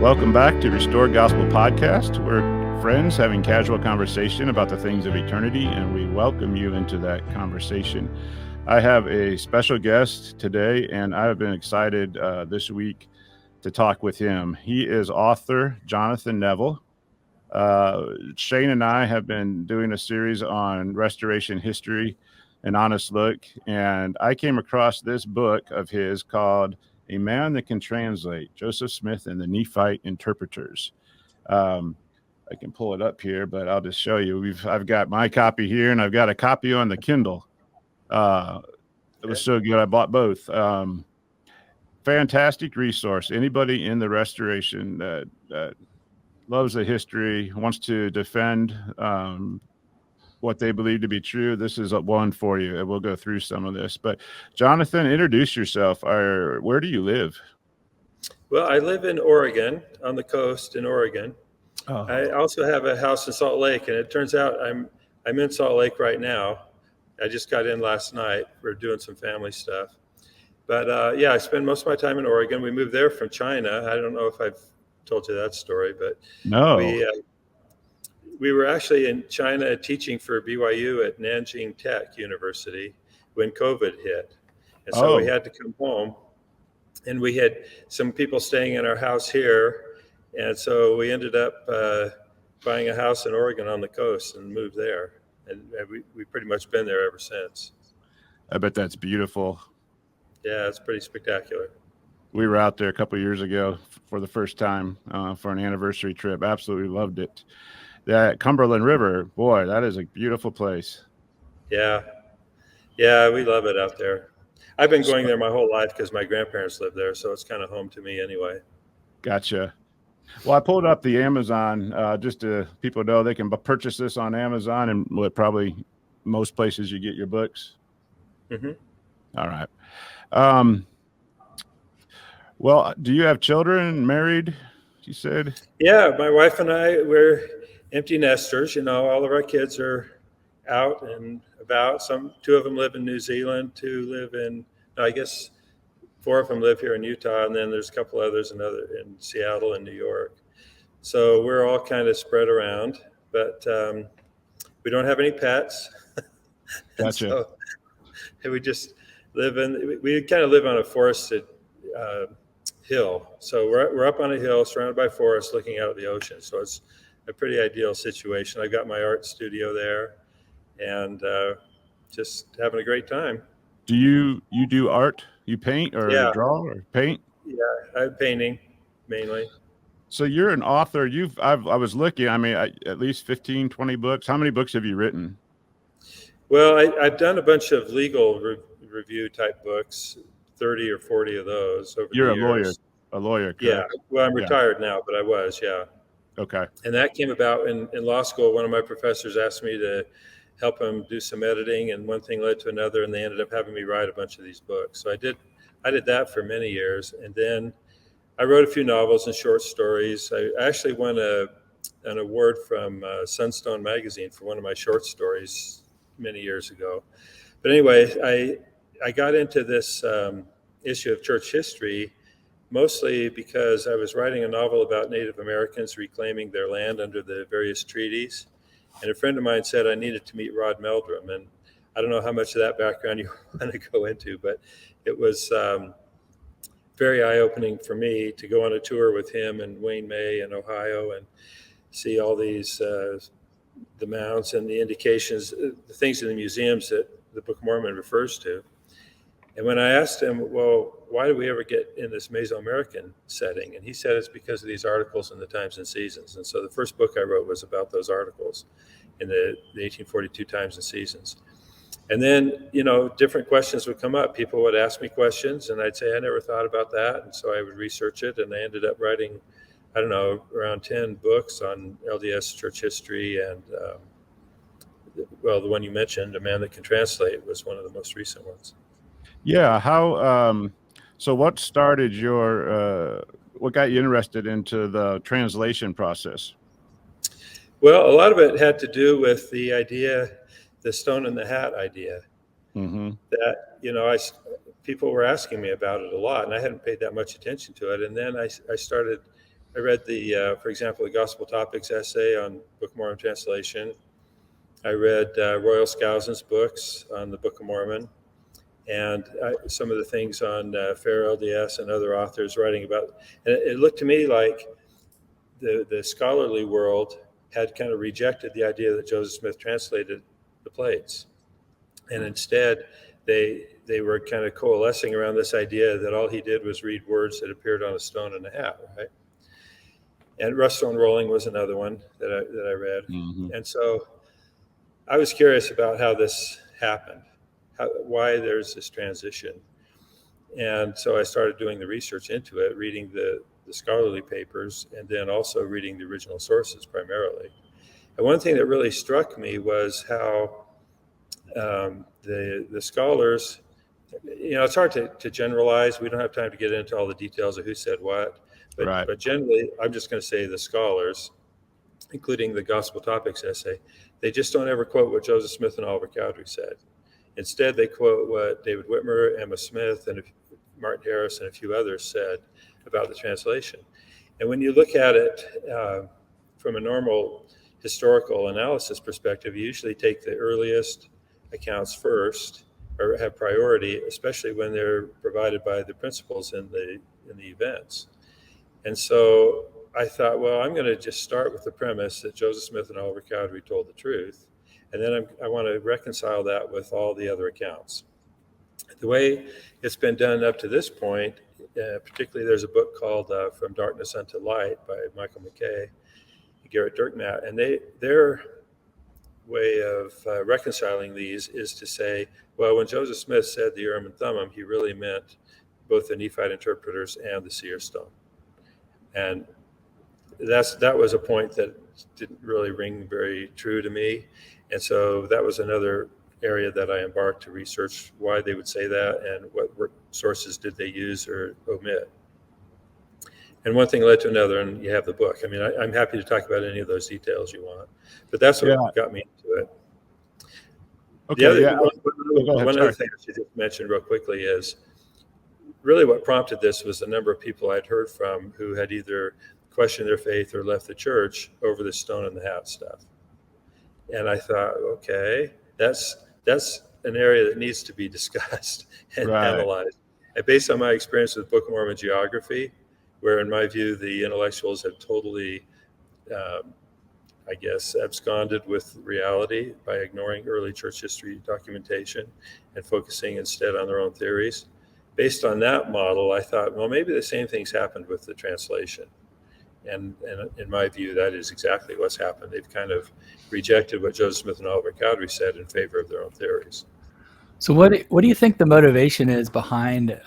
Welcome back to Restored Gospel Podcast. We're friends having casual conversation about the things of eternity, and we welcome you into that conversation. I have a special guest today, and I have been excited this week to talk with him. He is author Jonathan Neville. Shane and I have been doing a series on restoration history, an honest look, and I came across this book of his called A Man That Can Translate, Joseph Smith and the Nephite Interpreters. I can pull it up here, but I'll just show you. I've got my copy here, and I've got a copy on the Kindle. It was so good, I bought both. Fantastic resource. Anybody in the restoration that loves the history, wants to defend what they believe to be true, this is one for you. And we'll go through some of this. But Jonathan, introduce yourself. Where do you live? Well, I live in Oregon, on the coast in Oregon. Oh. I also have a house in Salt Lake, and it turns out I'm in Salt Lake right now. I just got in last night. We're doing some family stuff. But yeah, I spend most of my time in Oregon. We moved there from China. I don't know if I've told you that story, but No. We were actually in China teaching for BYU at Nanjing Tech University when COVID hit. And so we had to come home, and we had some people staying in our house here. And so we ended up buying a house in Oregon on the coast and moved there. And we've pretty much been there ever since. I bet that's beautiful. Yeah, it's pretty spectacular. We were out there a couple of years ago for the first time for an anniversary trip. Absolutely loved it. That Cumberland River, boy, that is a beautiful place. Yeah, we love it out there. I've been going there my whole life because my grandparents lived there, so it's kind of home to me anyway. Gotcha. Well, I pulled up the Amazon just to people know they can purchase this on Amazon and probably most places you get your books. Mm-hmm. All right. Well, do you have children? Married? You said? Yeah, my wife and I, we're empty nesters. You know, all of our kids are out and about. Two of them live in New Zealand. I guess 4 of them live here in Utah, and then there's a couple others in Seattle and New York. So we're all kind of spread around, but we don't have any pets. Gotcha. So we just we kind of live on a forested hill. So we're up on a hill surrounded by forest looking out at the ocean. So it's a pretty ideal situation. I've got my art studio there and just having a great time. Do you do art? You paint or draw or paint? Yeah, I'm painting mainly. So you're an author. I was looking, at least 15, 20 books. How many books have you written? Well, I've done a bunch of legal review type books, 30 or 40 of those over the years. You're a lawyer, correct? Yeah. Well, I'm retired now, but I was, yeah. Okay. And that came about in law school. One of my professors asked me to help him do some editing, and one thing led to another, and they ended up having me write a bunch of these books. So I did that for many years. And then I wrote a few novels and short stories. I actually won an award from Sunstone magazine for one of my short stories many years ago. But anyway, I got into this issue of church history mostly because I was writing a novel about Native Americans reclaiming their land under the various treaties. And a friend of mine said I needed to meet Rod Meldrum. And I don't know how much of that background you want to go into, but it was very eye-opening for me to go on a tour with him and Wayne May in Ohio and see all these the mounds and the indications, the things in the museums that the Book of Mormon refers to. And when I asked him, well, why do we ever get in this Mesoamerican setting? And he said it's because of these articles in the Times and Seasons. And so the first book I wrote was about those articles in the 1842 Times and Seasons. And then, different questions would come up. People would ask me questions, and I'd say, I never thought about that. And so I would research it, and I ended up writing, around 10 books on LDS church history. And, the one you mentioned, A Man That Can Translate, was one of the most recent ones. Yeah. So what started what got you interested into the translation process? Well, a lot of it had to do with the idea, the stone in the hat idea. Mm-hmm. That, people were asking me about it a lot, and I hadn't paid that much attention to it. And then I started I read for example, the Gospel Topics essay on Book of Mormon translation. I read Royal Skousen's books on the Book of Mormon, and some of the things on Fair LDS and other authors writing about. And it looked to me like the scholarly world had kind of rejected the idea that Joseph Smith translated the plates, and instead they were kind of coalescing around this idea that all he did was read words that appeared on a stone in the hat, right? And Rough Stone Rolling was another one that I read. Mm-hmm. And so I was curious about how this happened, why there's this transition. And so I started doing the research into it, reading the scholarly papers, and then also reading the original sources primarily. And one thing that really struck me was how the scholars, it's hard to generalize. We don't have time to get into all the details of who said what, but generally, I'm just going to say the scholars, including the Gospel Topics essay, they just don't ever quote what Joseph Smith and Oliver Cowdery said. Instead, they quote what David Whitmer, Emma Smith, and Martin Harris, and a few others said about the translation. And when you look at it from a normal historical analysis perspective, you usually take the earliest accounts first, or have priority, especially when they're provided by the principals in the events. And so I thought, well, I'm going to just start with the premise that Joseph Smith and Oliver Cowdery told the truth, and then I want to reconcile that with all the other accounts. The way it's been done up to this point, particularly there's a book called From Darkness Unto Light by Michael McKay, Garrett Dirkmatt, and their way of reconciling these is to say, well, when Joseph Smith said the Urim and Thummim, he really meant both the Nephite interpreters and the seer stone. And that was a point that didn't really ring very true to me. And so that was another area that I embarked to research why they would say that and what sources did they use or omit. And one thing led to another, and you have the book. I mean, I'm happy to talk about any of those details you want, but that's what got me into it. Okay. One other thing I should just mention real quickly is really what prompted this was the number of people I'd heard from who had either questioned their faith or left the church over the stone in the hat stuff. And I thought, okay, that's an area that needs to be discussed and analyzed. And based on my experience with Book of Mormon geography, where in my view, the intellectuals have totally, absconded with reality by ignoring early church history documentation and focusing instead on their own theories. Based on that model, I thought, well, maybe the same things happened with the translation. And in my view, that is exactly what's happened. They've kind of rejected what Joseph Smith and Oliver Cowdery said in favor of their own theories. So what do you think the motivation is behind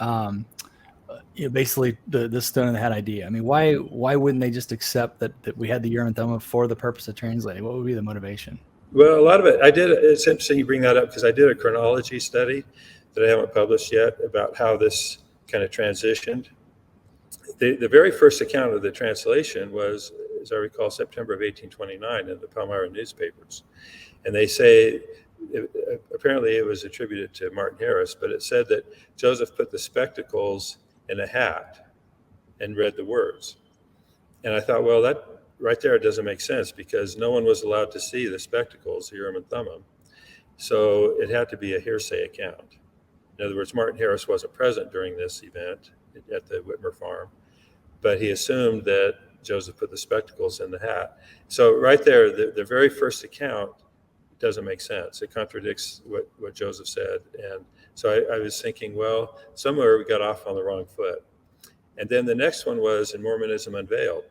basically the stone in the hat idea? I mean, why wouldn't they just accept that we had the Urim and Thummim for the purpose of translating? What would be the motivation? Well, a lot of it, it's interesting you bring that up because I did a chronology study that I haven't published yet about how this kind of transitioned. The very first account of the translation was, as I recall, September of 1829 in the Palmyra newspapers. And they say, apparently it was attributed to Martin Harris, but it said that Joseph put the spectacles in a hat and read the words. And I thought, well, that right there doesn't make sense because no one was allowed to see the spectacles, the Urim and Thummim. So it had to be a hearsay account. In other words, Martin Harris wasn't present during this event at the Whitmer farm, but he assumed that Joseph put the spectacles in the hat. So right there, the very first account doesn't make sense. It contradicts what Joseph said. And so I was thinking, well, somewhere we got off on the wrong foot. And then the next one was in Mormonism Unveiled.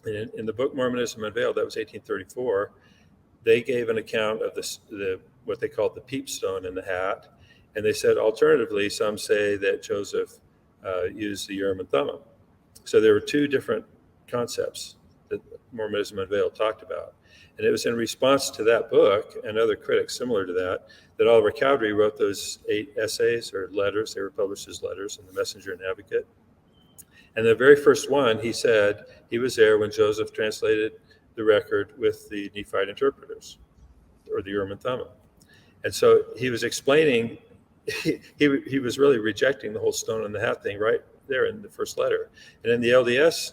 And in the book Mormonism Unveiled, that was 1834, they gave an account of what they called the Peepstone in the hat. And they said, alternatively, some say that Joseph used the Urim and Thummim. So there were two different concepts that Mormonism Unveiled talked about. And it was in response to that book and other critics similar to that Oliver Cowdery wrote those 8 essays or letters. They were published as letters in the Messenger and Advocate. And the very first one, he said he was there when Joseph translated the record with the Nephite interpreters, or the Urim and Thummim. And so he was explaining, he was really rejecting the whole stone in the hat thing right there in the first letter. And in the LDS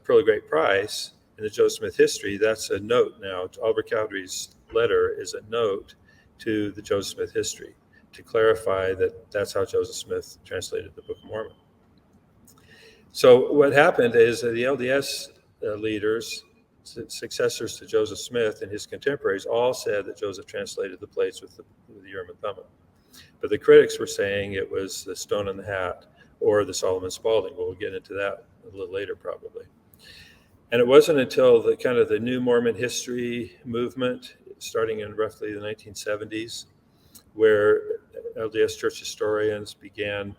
Pearl of Great Price in the Joseph Smith history, that's a note now. Oliver Cowdery's letter is a note to the Joseph Smith history to clarify that that's how Joseph Smith translated the Book of Mormon. So what happened is that the LDS leaders, successors to Joseph Smith and his contemporaries, all said that Joseph translated the plates with the Urim and Thummim. But the critics were saying it was the Stone in the Hat or the Solomon Spalding. Well, we'll get into that a little later probably. And it wasn't until the kind of the new Mormon history movement, starting in roughly the 1970s, where LDS church historians began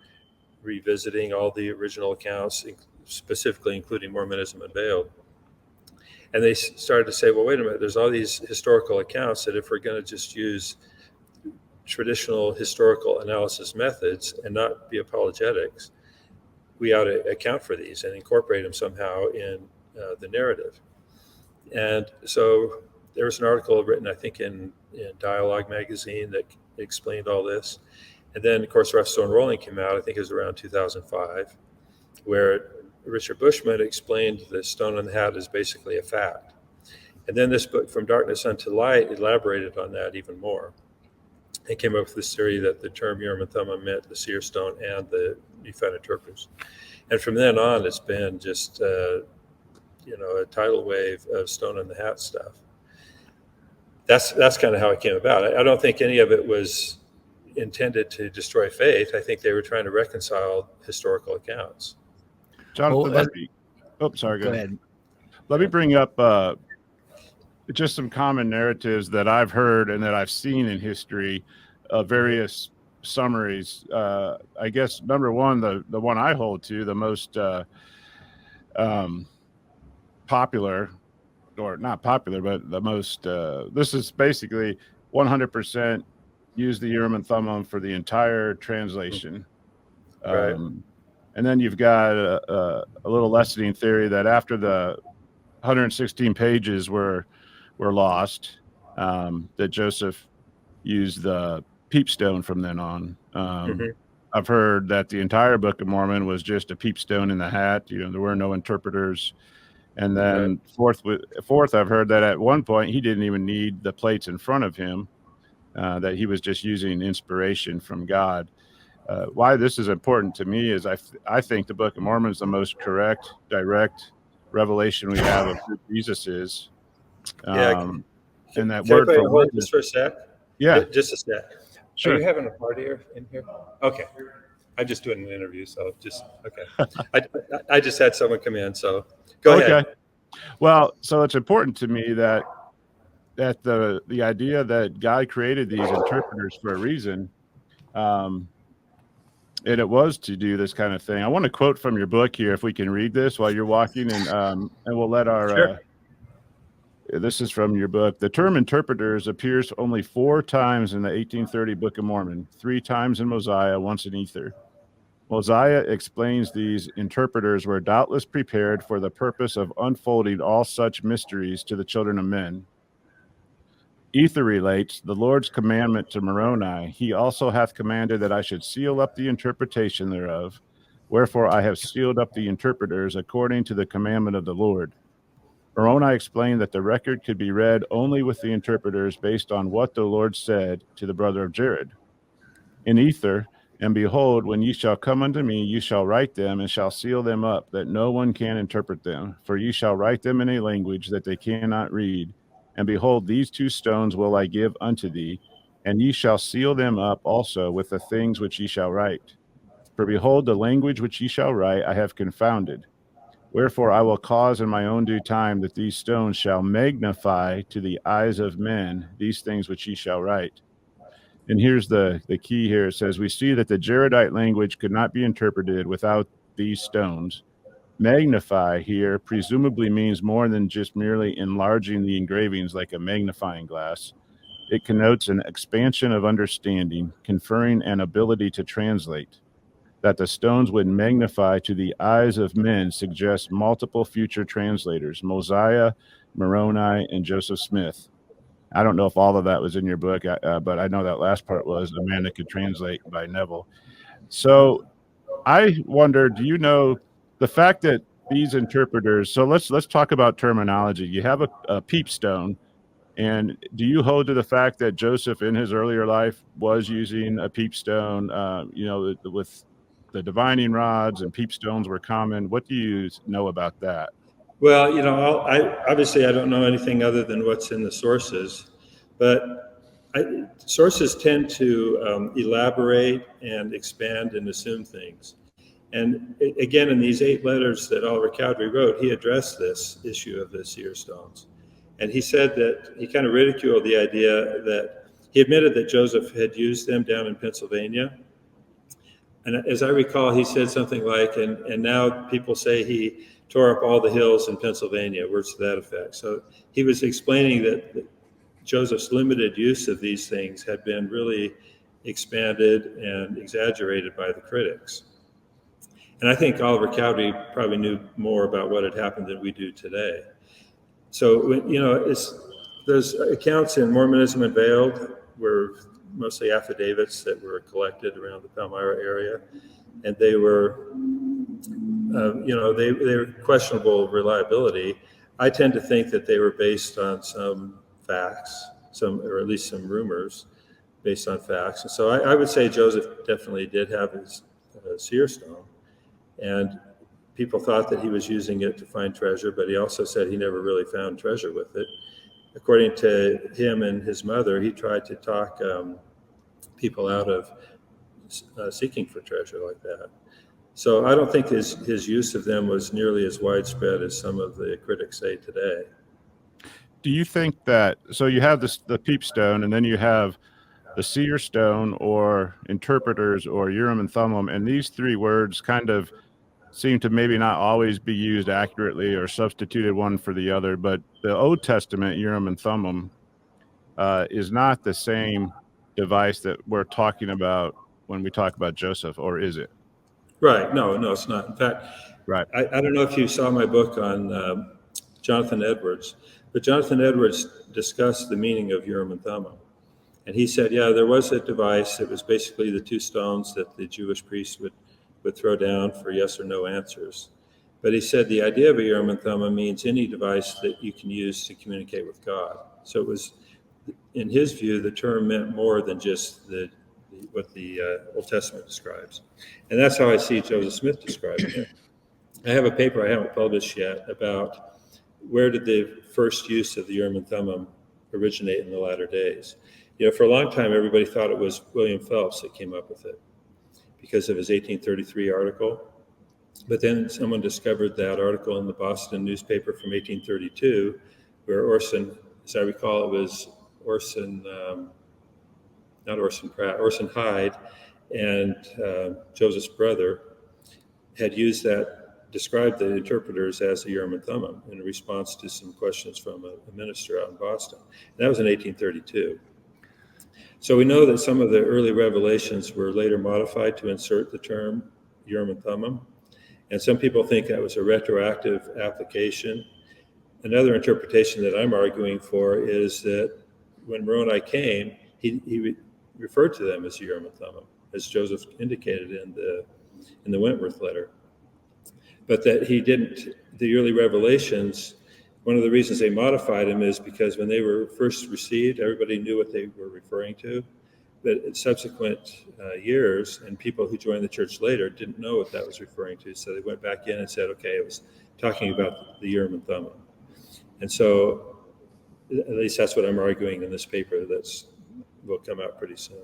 revisiting all the original accounts, specifically including Mormonism Unveiled. And they started to say, well, wait a minute, there's all these historical accounts that if we're going to just use traditional historical analysis methods and not be apologetics, we ought to account for these and incorporate them somehow in the narrative. And so there was an article written, I think, in Dialogue magazine that explained all this. And then, of course, Rough Stone Rolling came out, I think it was around 2005, where Richard Bushman explained the stone in the hat is basically a fact. And then this book, From Darkness Unto Light, elaborated on that even more. It came up with this theory that the term Urim and Thummim meant the seer stone and the Nephiite interpreters. And from then on, it's been just, a tidal wave of stone in the hat stuff. That's kind of how it came about. I don't think any of it was intended to destroy faith. I think they were trying to reconcile historical accounts. Jonathan, go ahead. Let me bring up just some common narratives that I've heard and that I've seen in history, various summaries. I guess number one, the one I hold to, the most popular, or not popular, but the most, this is basically 100% use the Urim and Thummim for the entire translation. Right. And then you've got a little lessening theory that after the 116 pages were lost, that Joseph used the Peepstone from then on. I've heard that the entire Book of Mormon was just a peepstone in the hat. There were no interpreters. And then fourth, I've heard that at one point he didn't even need the plates in front of him, that he was just using inspiration from God. Why this is important to me is I think the Book of Mormon is the most correct, direct revelation we have of who Jesus is. And that word for word. Just for a sec? Yeah. Just a sec. Sure. Are you having a party in here? Okay. I'm just doing an interview, so okay. I just had someone come in, so go ahead. Well, so it's important to me that the idea that God created these interpreters for a reason, and it was to do this kind of thing. I want to quote from your book here, if we can read this while you're walking, and we'll let our. Sure. This is from your book. The term interpreters appears only 4 times in the 1830 Book of Mormon, 3 times in Mosiah, once in Ether. Mosiah explains these interpreters were doubtless prepared for the purpose of unfolding all such mysteries to the children of men. Ether relates, the Lord's commandment to Moroni, he also hath commanded that I should seal up the interpretation thereof. Wherefore I have sealed up the interpreters according to the commandment of the Lord. Moroni explained that the record could be read only with the interpreters based on what the Lord said to the brother of Jared. In Ether, and behold, when ye shall come unto me, you shall write them and shall seal them up, that no one can interpret them. For ye shall write them in a language that they cannot read. And behold, these 2 stones will I give unto thee, and ye shall seal them up also with the things which ye shall write. For behold, the language which ye shall write I have confounded. Wherefore I will cause in my own due time that these stones shall magnify to the eyes of men these things which ye shall write. And here's the key here. It says, we see that the Jaredite language could not be interpreted without these stones. Magnify here presumably means more than just merely enlarging the engravings like a magnifying glass. It connotes an expansion of understanding, conferring an ability to translate. That the stones would magnify to the eyes of men suggests multiple future translators, Mosiah, Moroni, and Joseph Smith. I don't know if all of that was in your book, but I know that last part was A Man That Could Translate by Neville. So I wonder, do you know the fact that these interpreters. So let's talk about terminology. You have a peepstone, and do you hold to the fact that Joseph in his earlier life was using a peepstone? With the divining rods and peepstones were common. What do you know about that? Well, obviously I don't know anything other than what's in the sources, but sources tend to elaborate and expand and assume things. And again, in these 8 letters that Oliver Cowdery wrote, he addressed this issue of the seer stones. And he said that he kind of ridiculed the idea that he admitted that Joseph had used them down in Pennsylvania. And as I recall, he said something like, and now people say he tore up all the hills in Pennsylvania, words to that effect. So he was explaining that Joseph's limited use of these things had been really expanded and exaggerated by the critics. And I think Oliver Cowdery probably knew more about what had happened than we do today. So, those accounts in Mormonism Unveiled were mostly affidavits that were collected around the Palmyra area, and they were, they were questionable reliability. I tend to think that they were based on some facts, or at least some rumors based on facts. And so I would say Joseph definitely did have his seer stone. And people thought that he was using it to find treasure, but he also said he never really found treasure with it. According to him and his mother, he tried to talk people out of seeking for treasure like that. So I don't think his use of them was nearly as widespread as some of the critics say today. Do you think that, so you have the peepstone, and then you have the seer stone or interpreters or Urim and Thummim, and these 3 words kind of seem to maybe not always be used accurately or substituted one for the other, but the Old Testament Urim and Thummim is not the same device that we're talking about when we talk about Joseph, or is it? Right. No, it's not. In fact, right. I don't know if you saw my book on Jonathan Edwards, but Jonathan Edwards discussed the meaning of Urim and Thummim. And he said, yeah, there was a device that was basically the 2 stones that the Jewish priests would throw down for yes or no answers. But he said the idea of a Urim and Thummim means any device that you can use to communicate with God. So it was, in his view, the term meant more than just what the Old Testament describes. And that's how I see Joseph Smith describing it. I have a paper I haven't published yet about where did the first use of the Urim and Thummim originate in the latter days. For a long time, everybody thought it was William Phelps that came up with it because of his 1833 article. But then someone discovered that article in the Boston newspaper from 1832, where Orson, as I recall, it was Orson, not Orson Pratt, Orson Hyde, and Joseph's brother had used that, described the interpreters as the Urim and Thummim in response to some questions from a minister out in Boston. And that was in 1832. So we know that some of the early revelations were later modified to insert the term Urim and Thummim. And some people think that was a retroactive application. Another interpretation that I'm arguing for is that when Moroni came, he referred to them as Urim and Thummim, as Joseph indicated in the Wentworth letter. But that he didn't, the early revelations, one of the reasons they modified them is because when they were first received, everybody knew what they were referring to. But in subsequent years, and people who joined the church later didn't know what that was referring to. So they went back in and said, okay, it was talking about the Urim and Thummim. And so at least that's what I'm arguing in this paper will come out pretty soon.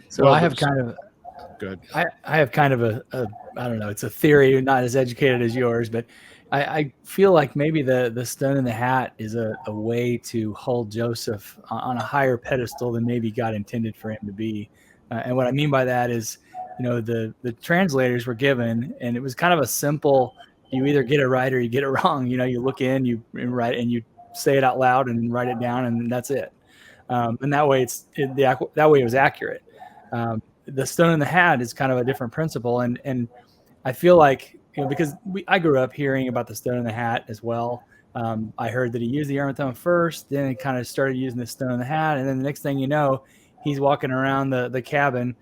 So well, I have kind of good. I have kind of a I don't know, it's a theory, not as educated as yours, but I feel like maybe the stone in the hat is a way to hold Joseph on a higher pedestal than maybe God intended for him to be. And what I mean by that is, the translators were given, and it was kind of a simple, you either get it right or you get it wrong. You look in, you write, and you say it out loud and write it down, and that's it. And that way that way it was accurate. The stone in the hat is kind of a different principle. And I feel like, because I grew up hearing about the stone in the hat as well. I heard that he used the Urim and Thummim first, then he kind of started using the stone in the hat. And then the next thing you know, he's walking around the cabin,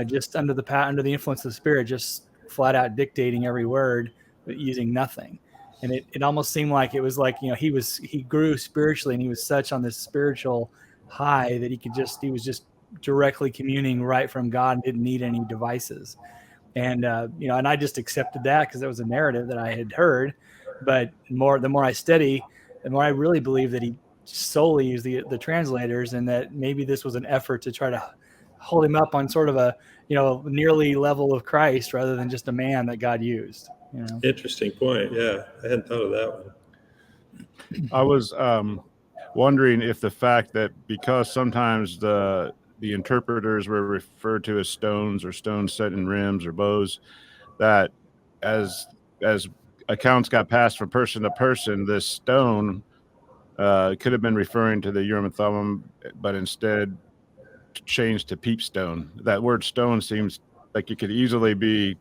just under the influence of the Spirit, just flat out dictating every word. using nothing. And it almost seemed like it was like, he grew spiritually, and he was such on this spiritual high that he was just directly communing right from God and didn't need any devices. And, and I just accepted that because that was a narrative that I had heard. But the more I study, the more I really believe that he solely used the translators, and that maybe this was an effort to try to hold him up on sort of a, nearly level of Christ rather than just a man that God used. Interesting point. Yeah, I hadn't thought of that one. I was wondering if the fact that because sometimes the interpreters were referred to as stones, or stones set in rims or bows, that as accounts got passed from person to person, this stone could have been referring to the Urim and Thummim, but instead changed to Peepstone. That word stone seems like it could easily be,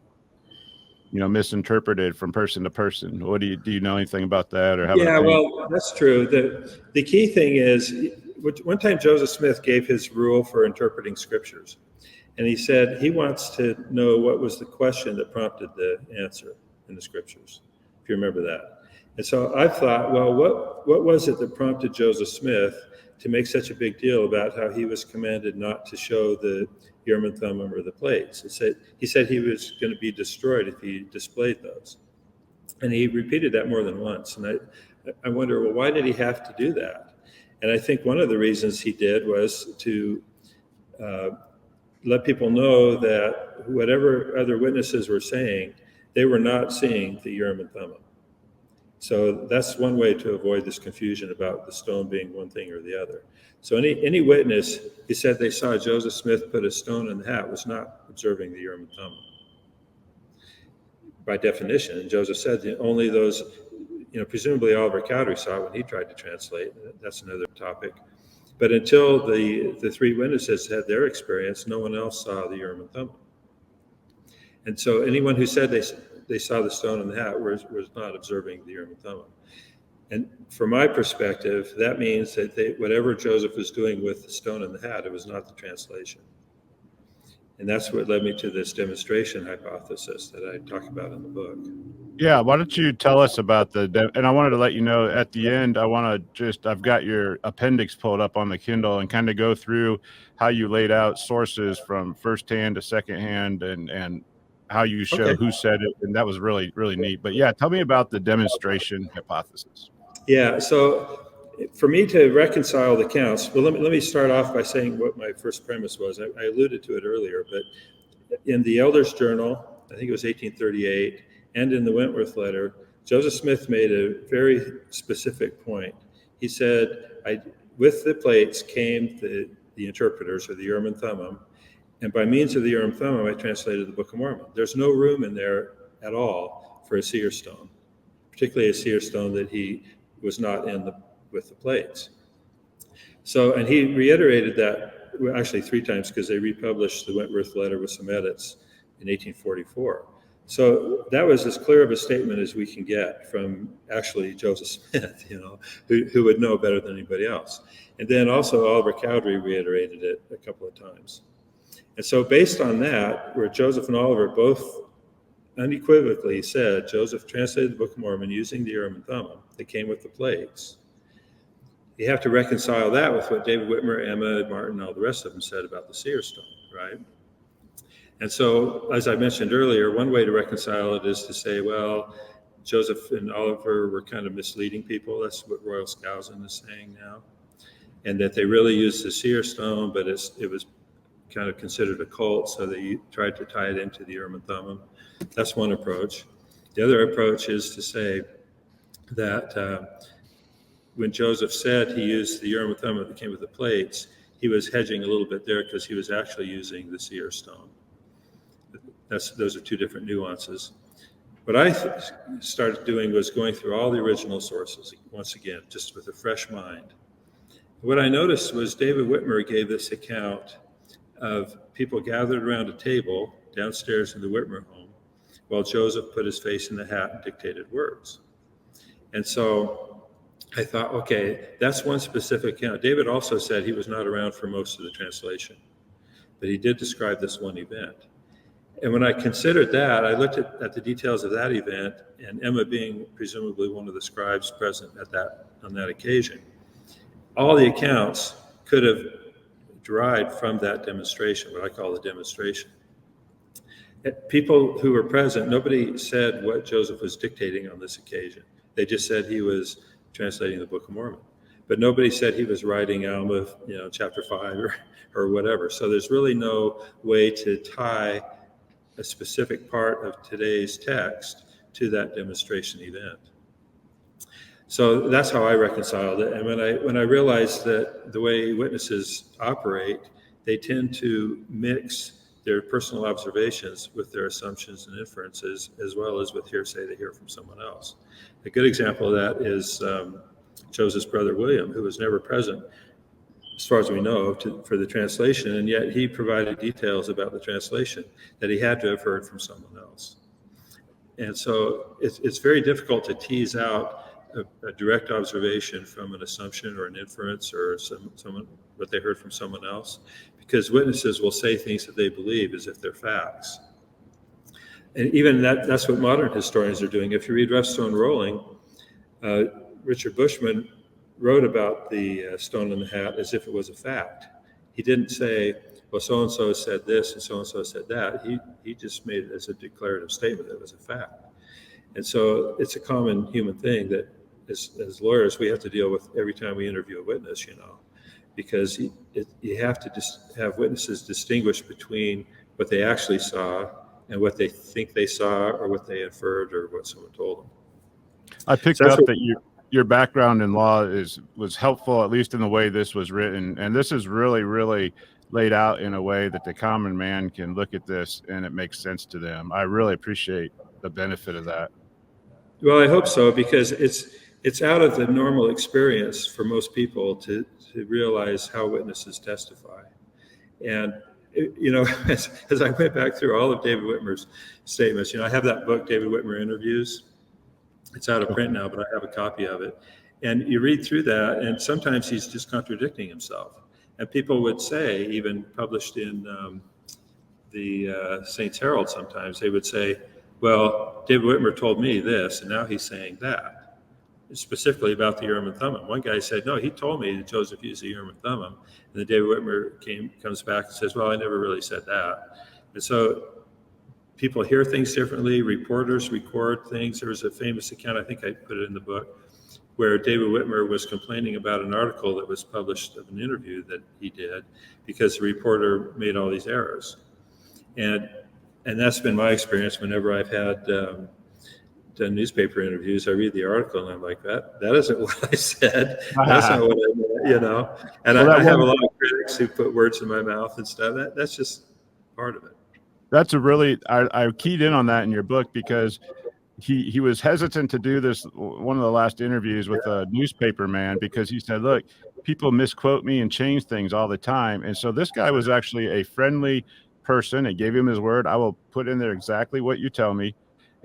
misinterpreted from person to person. What do you know anything about that, or have? Yeah, well, that's true. The key thing is, one time Joseph Smith gave his rule for interpreting scriptures, and he said he wants to know what was the question that prompted the answer in the scriptures, if you remember that. And so I thought, well, what was it that prompted Joseph Smith to make such a big deal about how he was commanded not to show the Urim and Thummim or the plates? He said he was going to be destroyed if he displayed those. And he repeated that more than once. And I wonder, well, why did he have to do that? And I think one of the reasons he did was to let people know that whatever other witnesses were saying, they were not seeing the Urim and Thummim. So that's one way to avoid this confusion about the stone being one thing or the other. So any witness who said they saw Joseph Smith put a stone in the hat was not observing the Urim and Thummim. By definition, and Joseph said that only those, presumably Oliver Cowdery saw it when he tried to translate. That's another topic. But until the three witnesses had their experience, no one else saw the Urim and Thummim. And so anyone who said they saw the stone in the hat was not observing the Urim and Thummim. And from my perspective, that means that whatever Joseph was doing with the stone in the hat, it was not the translation. And that's what led me to this demonstration hypothesis that I talk about in the book. Yeah, why don't you tell us about and I wanted to let you know at the end, I've got your appendix pulled up on the Kindle and kind of go through how you laid out sources from firsthand to secondhand, and how you show who said it. And that was really, really neat. But yeah, tell me about the demonstration hypothesis. Yeah, so for me to reconcile the counts, well, let me start off by saying what my first premise was. I alluded to it earlier, but in the Elders Journal, I think it was 1838, and in the Wentworth letter, Joseph Smith made a very specific point. He said, with the plates came the interpreters, or the Urim and Thummim, and by means of the Urim and Thummim, I translated the Book of Mormon. There's no room in there at all for a seer stone, particularly a seer stone that he was not with the plates. So, and he reiterated that, actually 3 times, because they republished the Wentworth letter with some edits in 1844. So that was as clear of a statement as we can get from actually Joseph Smith, who would know better than anybody else. And then also Oliver Cowdery reiterated it a couple of times. And so based on that, where Joseph and Oliver both unequivocally said Joseph translated the Book of Mormon using the Urim and Thummim that came with the plates, you have to reconcile that with what David Whitmer, Emma, Martin, all the rest of them said about the seer stone, right? And so, as I mentioned earlier, one way to reconcile it is to say, well, Joseph and Oliver were kind of misleading people. That's what Royal Skousen is saying now. And that they really used the seer stone, but it was kind of considered a cult, so they tried to tie it into the Urim and Thummim. That's one approach. The other approach is to say that when Joseph said he used the Urim and Thummim that came with the plates, he was hedging a little bit there because he was actually using the seer stone. Those are 2 different nuances. What I started doing was going through all the original sources, once again, just with a fresh mind. What I noticed was David Whitmer gave this account of people gathered around a table downstairs in the Whitmer home while Joseph put his face in the hat and dictated words. And so I thought, okay, that's one specific account. David also said he was not around for most of the translation, but he did describe this one event. And when I considered that, I looked at the details of that event, and Emma being presumably one of the scribes present on that occasion. All the accounts could have derived from that demonstration, what I call the demonstration. People who were present, nobody said what Joseph was dictating on this occasion. They just said he was translating the Book of Mormon. But nobody said he was writing Alma, chapter 5 or whatever. So there's really no way to tie a specific part of today's text to that demonstration event. So that's how I reconciled it. And when I realized that the way witnesses operate, they tend to mix their personal observations with their assumptions and inferences, as well as with hearsay they hear from someone else. A good example of that is Joseph's brother William, who was never present, as far as we know, for the translation, and yet he provided details about the translation that he had to have heard from someone else. And so it's very difficult to tease out a direct observation from an assumption or an inference or someone what they heard from someone else, because witnesses will say things that they believe as if they're facts. And even that's what modern historians are doing. If you read Rough Stone Rolling, Richard Bushman wrote about the stone in the hat as if it was a fact. He didn't say, well, so-and-so said this and so-and-so said that. He just made it as a declarative statement that it was a fact. And so it's a common human thing that as lawyers, we have to deal with every time we interview a witness, because you have to just have witnesses distinguish between what they actually saw and what they think they saw or what they inferred or what someone told them. I picked up that your background in law was helpful, at least in the way this was written. And this is really, really laid out in a way that the common man can look at this and it makes sense to them. I really appreciate the benefit of that. Well, I hope so, because it's out of the normal experience for most people to realize how witnesses testify. And, as I went back through all of David Whitmer's statements, I have that book, David Whitmer Interviews. It's out of print now, but I have a copy of it. And you read through that, and sometimes he's just contradicting himself. And people would say, even published in the Saints Herald sometimes, they would say, well, David Whitmer told me this, and now he's saying that, specifically about the Urim and Thummim. One guy said, no, he told me that Joseph used the Urim and Thummim. And then David Whitmer comes back and says, well, I never really said that. And so people hear things differently. Reporters record things. There was a famous account, I think I put it in the book, where David Whitmer was complaining about an article that was published of an interview that he did because the reporter made all these errors. And that's been my experience whenever I've had done newspaper interviews. I read the article and I'm like, that isn't what I said. That's not what I meant, And I have a lot of critics who put words in my mouth and stuff. That's just part of it. That's I keyed in on that in your book because he was hesitant to do this, one of the last interviews with a newspaper man, because he said, look, people misquote me and change things all the time. And so this guy was actually a friendly person and gave him his word. I will put in there exactly what you tell me.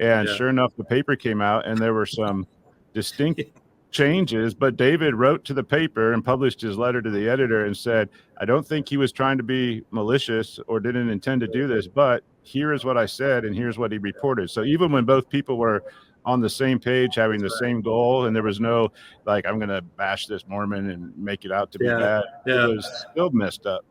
And sure enough, the paper came out and there were some distinct changes, but David wrote to the paper and published his letter to the editor and said, I don't think he was trying to be malicious or didn't intend to do this, but here is what I said and here's what he reported. So even when both people were on the same page, having the same goal, and there was no, like, I'm going to bash this Mormon and make it out to be bad, it was still messed up.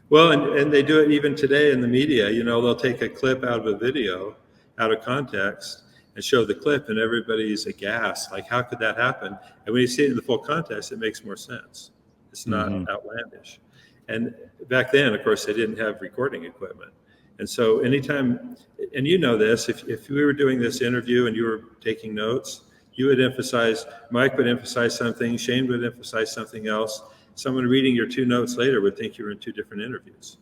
Well, and they do it even today in the media. They'll take a clip out of a video out of context and show the clip, and everybody's aghast. Like, how could that happen? And when you see it in the full context, it makes more sense. It's not outlandish. And back then, of course, they didn't have recording equipment. And so anytime, and this, if we were doing this interview and you were taking notes, you would emphasize, Mike would emphasize something, Shane would emphasize something else. Someone reading your two notes later would think you were in two different interviews.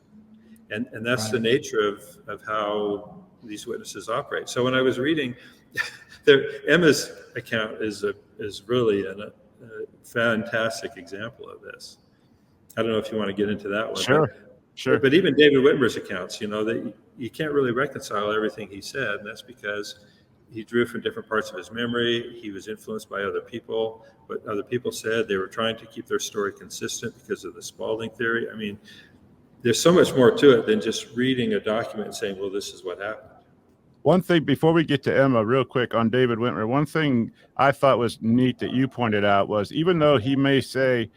And that's the nature of how these witnesses operate. So when I was reading, Emma's account is really a fantastic example of this. I don't know if you want to get into that one. Sure. But even David Whitmer's accounts, that you can't really reconcile everything he said, and that's because he drew from different parts of his memory. He was influenced by other people. What other people said, they were trying to keep their story consistent because of the Spalding theory. I mean, there's so much more to it than just reading a document and saying, well, this is what happened. One thing before we get to Emma, real quick on David Whitmer, one thing I thought was neat that you pointed out was, even though he may say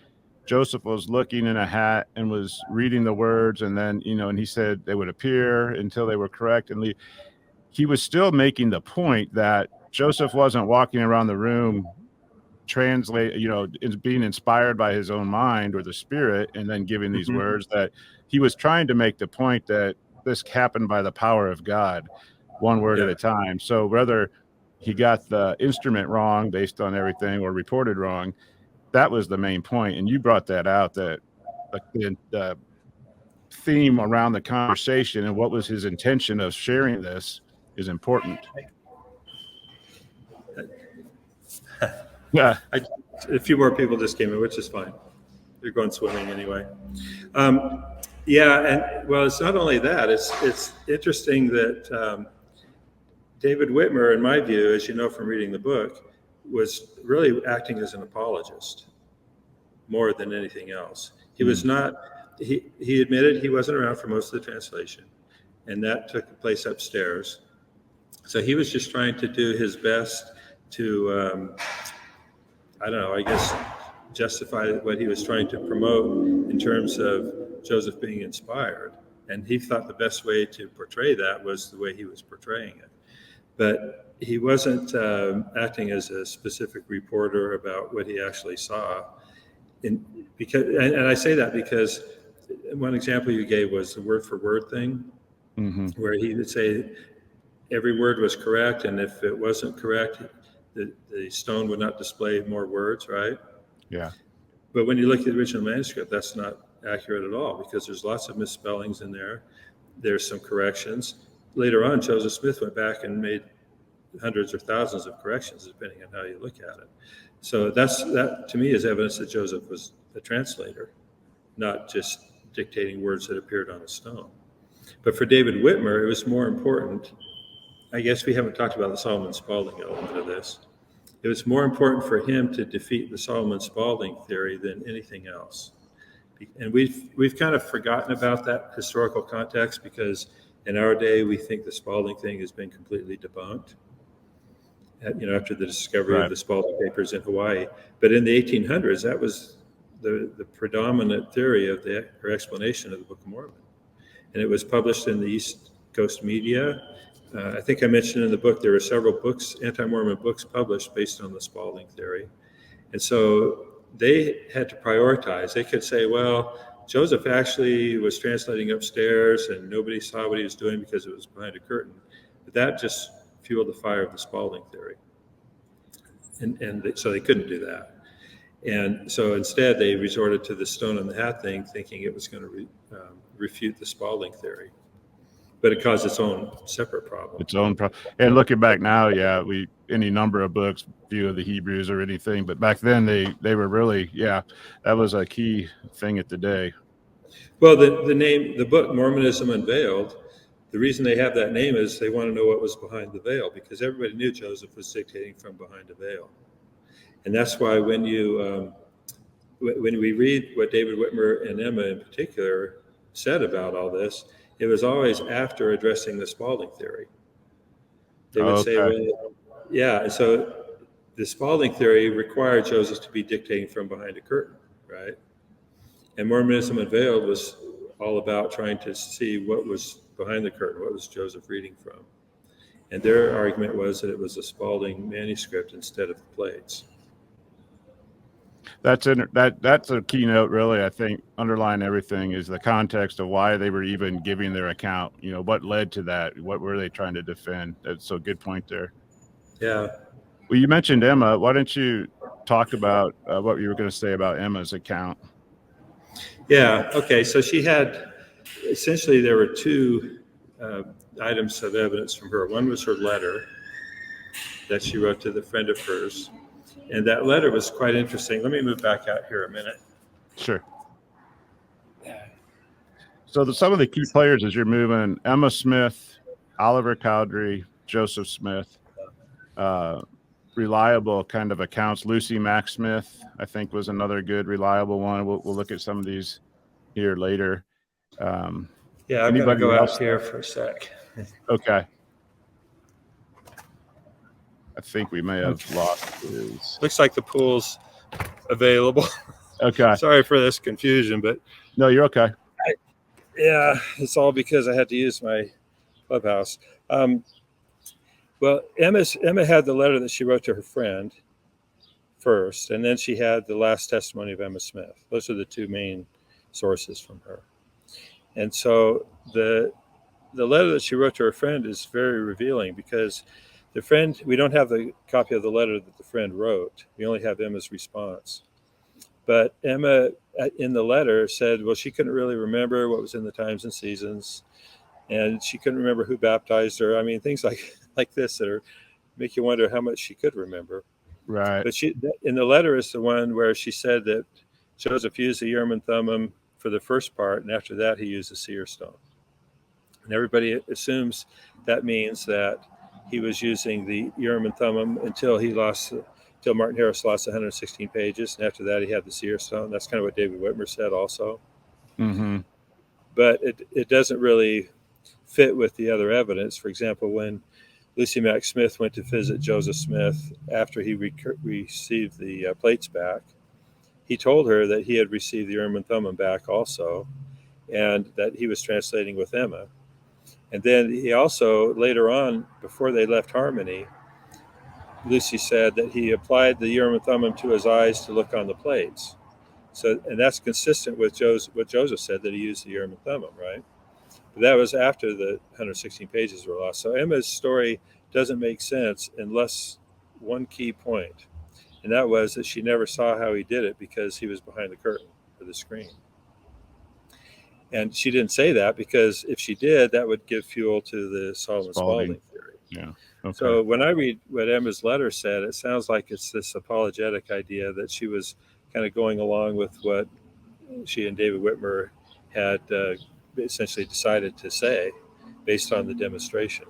Joseph was looking in a hat and was reading the words, and then, and he said they would appear until they were correct and leave, he was still making the point that Joseph wasn't walking around the room being inspired by his own mind or the spirit and then giving these words, that he was trying to make the point that this happened by the power of God, one word at a time. So whether he got the instrument wrong based on everything or reported wrong, that was the main point. And you brought that out, that the theme around the conversation and what was his intention of sharing this is important. Yeah, a few more people just came in, which is fine. They're going swimming anyway. And well, it's not only that. It's interesting that David Whitmer, in my view, as you know from reading the book, was really acting as an apologist more than anything else. He was not. He admitted he wasn't around for most of the translation, and that took place upstairs. So he was just trying to do his best to. I don't know, I guess, justify what he was trying to promote in terms of Joseph being inspired. And he thought the best way to portray that was the way he was portraying it. But he wasn't acting as a specific reporter about what he actually saw. And I say that because one example you gave was the word for word thing, where he would say every word was correct, and if it wasn't correct, the stone would not display more words, right? Yeah. But when you look at the original manuscript, that's not accurate at all, because there's lots of misspellings in there. There's some corrections. Later on, Joseph Smith went back and made hundreds or thousands of corrections, depending on how you look at it. So that to me is evidence that Joseph was a translator, not just dictating words that appeared on a stone. But for David Whitmer, it was more important. I guess we haven't talked about the Solomon Spalding element of this. It was more important for him to defeat the Solomon Spalding theory than anything else. And we've kind of forgotten about that historical context, because in our day we think the Spalding thing has been completely debunked. After the discovery of the Spalding papers in Hawaii. But in the 1800s, that was the predominant theory or explanation of the Book of Mormon. And it was published in the East Coast media. I think I mentioned in the book there were several books, anti-Mormon books, published based on the Spalding theory. And so they had to prioritize. They could say, well, Joseph actually was translating upstairs and nobody saw what he was doing because it was behind a curtain. But that just fueled the fire of the Spalding theory. And so they couldn't do that. And so instead they resorted to the stone in the hat thing, thinking it was going to refute the Spalding theory. But it caused its own separate problem. And looking back now, any number of books, View of the Hebrews or anything, but back then they were really, that was a key thing at the day. Well, the book Mormonism Unveiled, the reason they have that name is they want to know what was behind the veil, because everybody knew Joseph was dictating from behind a veil. And that's why when we read what David Whitmer and Emma in particular said about all this, it was always after addressing the Spalding theory. They would say, and so the Spalding theory required Joseph to be dictating from behind a curtain, right? And Mormonism Unveiled was all about trying to see what was behind the curtain, what was Joseph reading from. And their argument was that it was a Spalding manuscript instead of the plates. That's a keynote, really. I think underlying everything is the context of why they were even giving their account. What led to that? What were they trying to defend? That's a good point there. Yeah. Well, you mentioned Emma. Why don't you talk about what you were going to say about Emma's account? Yeah. Okay. So she had, essentially, there were two items of evidence from her. One was her letter that she wrote to the friend of hers. And that letter was quite interesting. Let me move back out here a minute. Sure. So some of the key players as you're moving: Emma Smith, Oliver Cowdery, Joseph Smith, reliable kind of accounts. Lucy Mack Smith, I think, was another good, reliable one. We'll look at some of these here later. Yeah, I'm going to go out here for a sec. Okay. I think we may have lost his. Looks like the pool's available. Okay. Sorry for this confusion, but no, you're okay. Yeah, it's all because I had to use my clubhouse. Well, Emma had the letter that she wrote to her friend first, and then she had the last testimony of Emma Smith. Those are the two main sources from her. And so the letter that she wrote to her friend is very revealing, because the friend, we don't have the copy of the letter that the friend wrote. We only have Emma's response. But Emma, in the letter, said, well, she couldn't really remember what was in the times and seasons, and she couldn't remember who baptized her. I mean, things like this that make you wonder how much she could remember. Right. But she, in the letter, is the one where she said that Joseph used the Urim and Thummim for the first part, and after that he used the seer stone. And everybody assumes that means that he was using the Urim and Thummim until Martin Harris lost 116 pages, and after that he had the seer stone. That's kind of what David Whitmer said also. Mm-hmm. But it doesn't really fit with the other evidence. For example, when Lucy Mack Smith went to visit Joseph Smith after he received the plates back, he told her that he had received the Urim and Thummim back also, and that he was translating with Emma. And then he also, later on, before they left Harmony, Lucy said that he applied the Urim and Thummim to his eyes to look on the plates. So, and that's consistent with what Joseph said, that he used the Urim and Thummim, right? But that was after the 116 pages were lost. So Emma's story doesn't make sense unless one key point, and that was that she never saw how he did it because he was behind the curtain or the screen. And she didn't say that because if she did, that would give fuel to the Solomon Spalding theory. Yeah. Okay. So when I read what Emma's letter said, it sounds like it's this apologetic idea that she was kind of going along with what she and David Whitmer had essentially decided to say based on the demonstration.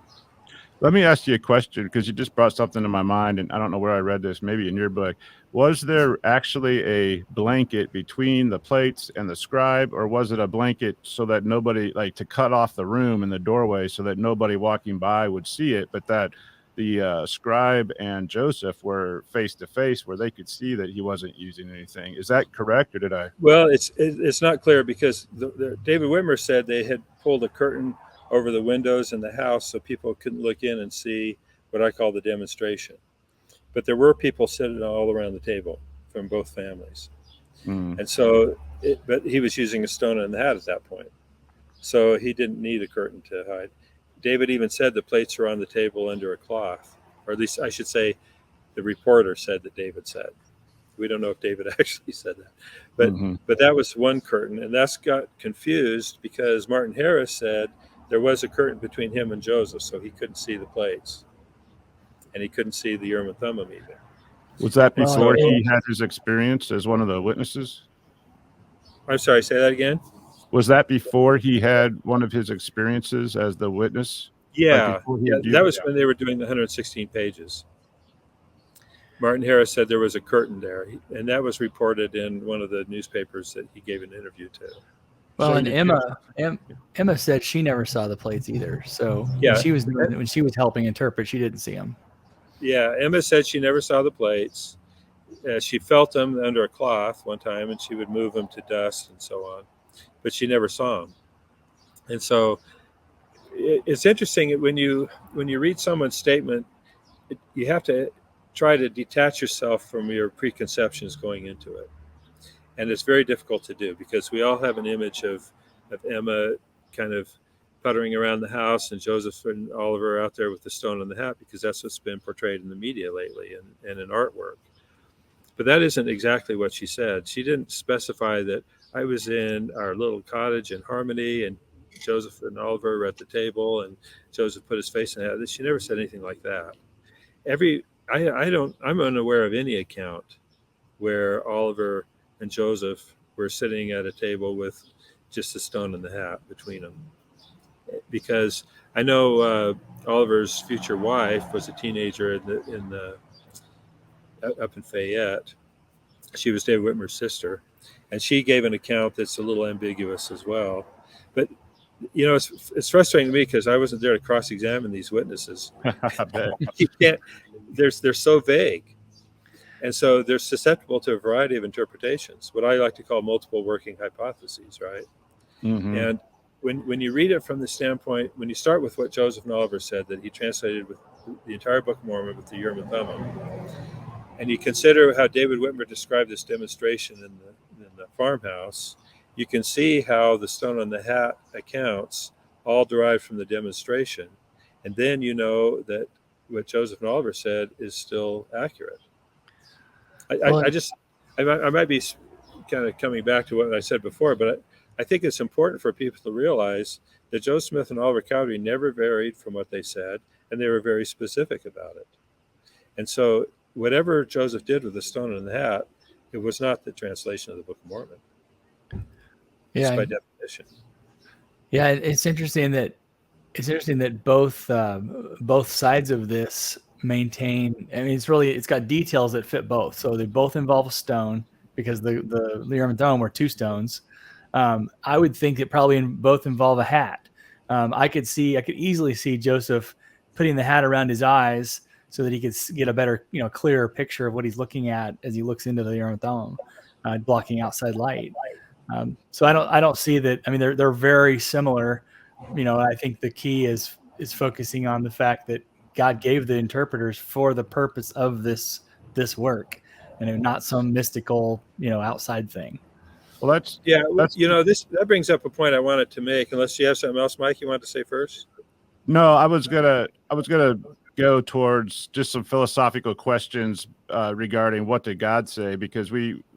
Let me ask you a question, because you just brought something to my mind, and I don't know where I read this, maybe in your book. Was there actually a blanket between the plates and the scribe, or was it a blanket so that nobody, like to cut off the room in the doorway so that nobody walking by would see it, but that the scribe and Joseph were face to face where they could see that he wasn't using anything? Is that correct, or did I? Well, it's not clear, because David Whitmer said they had pulled a curtain over the windows in the house so people couldn't look in and see what I call the demonstration. But there were people sitting all around the table from both families. And so, but he was using a stone in the hat at that point. So he didn't need a curtain to hide. David even said the plates were on the table under a cloth, or at least I should say the reporter said that David said. We don't know if David actually said that. But that was one curtain, and that's got confused because Martin Harris said there was a curtain between him and Joseph, so he couldn't see the plates. And he couldn't see the Urim and Thummim either. Was that before he had his experience as one of the witnesses? I'm sorry, say that again? Was that before he had one of his experiences as the witness? Yeah, that was when they were doing the 116 pages. Martin Harris said there was a curtain there, and that was reported in one of the newspapers that he gave an interview to. Well, and Emma said she never saw the plates either. So yeah, when she was helping interpret, she didn't see them. Yeah, Emma said she never saw the plates. She felt them under a cloth one time, and she would move them to dust and so on, but she never saw them. And so it's interesting when you read someone's statement, you have to try to detach yourself from your preconceptions going into it. And it's very difficult to do because we all have an image of Emma kind of puttering around the house and Joseph and Oliver out there with the stone in the hat, because that's what's been portrayed in the media lately and in artwork. But that isn't exactly what she said. She didn't specify that I was in our little cottage in Harmony and Joseph and Oliver were at the table and Joseph put his face in the hat. She never said anything like that. I'm unaware of any account where Oliver and Joseph were sitting at a table with just a stone in the hat between them. Because I know Oliver's future wife was a teenager up in Fayette. She was David Whitmer's sister, and she gave an account that's a little ambiguous as well. But it's frustrating to me because I wasn't there to cross-examine these witnesses. I bet. You can't. They're so vague, and so they're susceptible to a variety of interpretations. What I like to call multiple working hypotheses, right? Mm-hmm. And when you read it from the standpoint, when you start with what Joseph and Oliver said, that he translated with the entire Book of Mormon with the Urim and Thummim, and you consider how David Whitmer described this demonstration in the farmhouse, you can see how the stone on the hat accounts all derived from the demonstration. And then you know that what Joseph and Oliver said is still accurate. I might be kind of coming back to what I said before, but I think it's important for people to realize that Joseph Smith and Oliver Cowdery never varied from what they said, and they were very specific about it. And so whatever Joseph did with the stone in the hat, it was not the translation of the Book of Mormon. Yeah, by definition. Yeah, it's interesting that both sides of this maintain. I mean, it's got details that fit both. So they both involve a stone because the Urim and Thummim were two stones. I would think that probably both involve a hat. I could easily see Joseph putting the hat around his eyes so that he could get a better, clearer picture of what he's looking at as he looks into the Urim and Thummim, blocking outside light. So I don't see that. I mean, they're very similar. I think the key is focusing on the fact that God gave the interpreters for the purpose of this work, and not some mystical, outside thing. Well, that brings up a point I wanted to make. Unless you have something else, Mike, you want to say first? No, I was gonna go towards just some philosophical questions regarding what did God say, because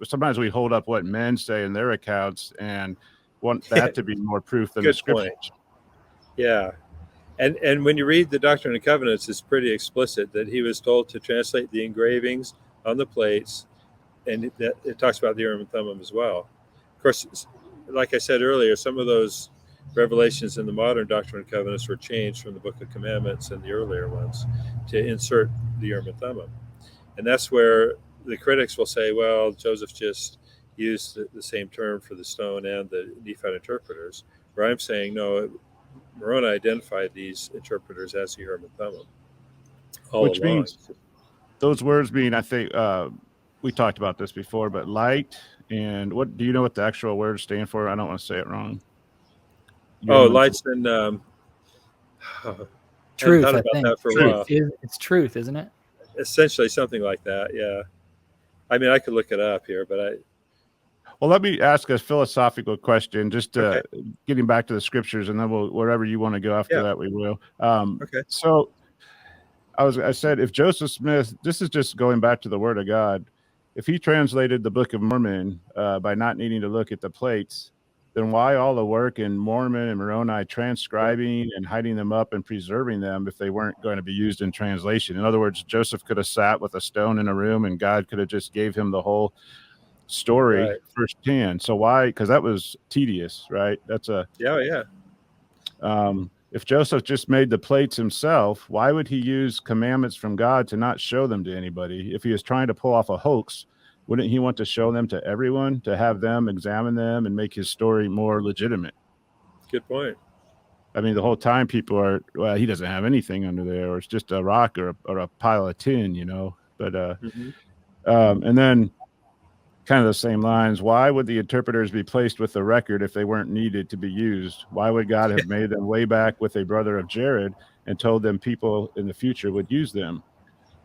sometimes we hold up what men say in their accounts and want that to be more proof than the scriptures. Yeah, and when you read the Doctrine and Covenants, it's pretty explicit that he was told to translate the engravings on the plates, and it talks about the Urim and Thummim as well. Of course, like I said earlier, some of those revelations in the modern Doctrine and Covenants were changed from the Book of Commandments and the earlier ones to insert the Urim and Thummim. And that's where the critics will say, well, Joseph just used the same term for the stone and the Nephite interpreters, where I'm saying, no, Moroni identified these interpreters as the Urim and Thummim all Which along. Means those words mean, I think, we talked about this before, but light and what do you know what the actual words stand for? I don't want to say it wrong. Lights and truth. I think that for a while. It's truth, isn't it? Essentially, something like that. Yeah. I mean, I could look it up here, but Well, let me ask a philosophical question, just getting back to the scriptures, and then wherever you want to go after that, we will. Okay. So I said, if Joseph Smith, this is just going back to the Word of God, if he translated the Book of Mormon by not needing to look at the plates, then why all the work in Mormon and Moroni transcribing and hiding them up and preserving them if they weren't going to be used in translation? In other words, Joseph could have sat with a stone in a room and God could have just gave him the whole story firsthand. So why? Because that was tedious, right? That's if Joseph just made the plates himself, why would he use commandments from God to not show them to anybody? If he was trying to pull off a hoax, wouldn't he want to show them to everyone, to have them examine them and make his story more legitimate? Good point. I mean, the whole time people are, well, he doesn't have anything under there, or it's just a rock or a pile of tin, But and then kind of the same lines, why would the interpreters be placed with the record if they weren't needed to be used? Why would God have made them way back with a brother of Jared and told them people in the future would use them?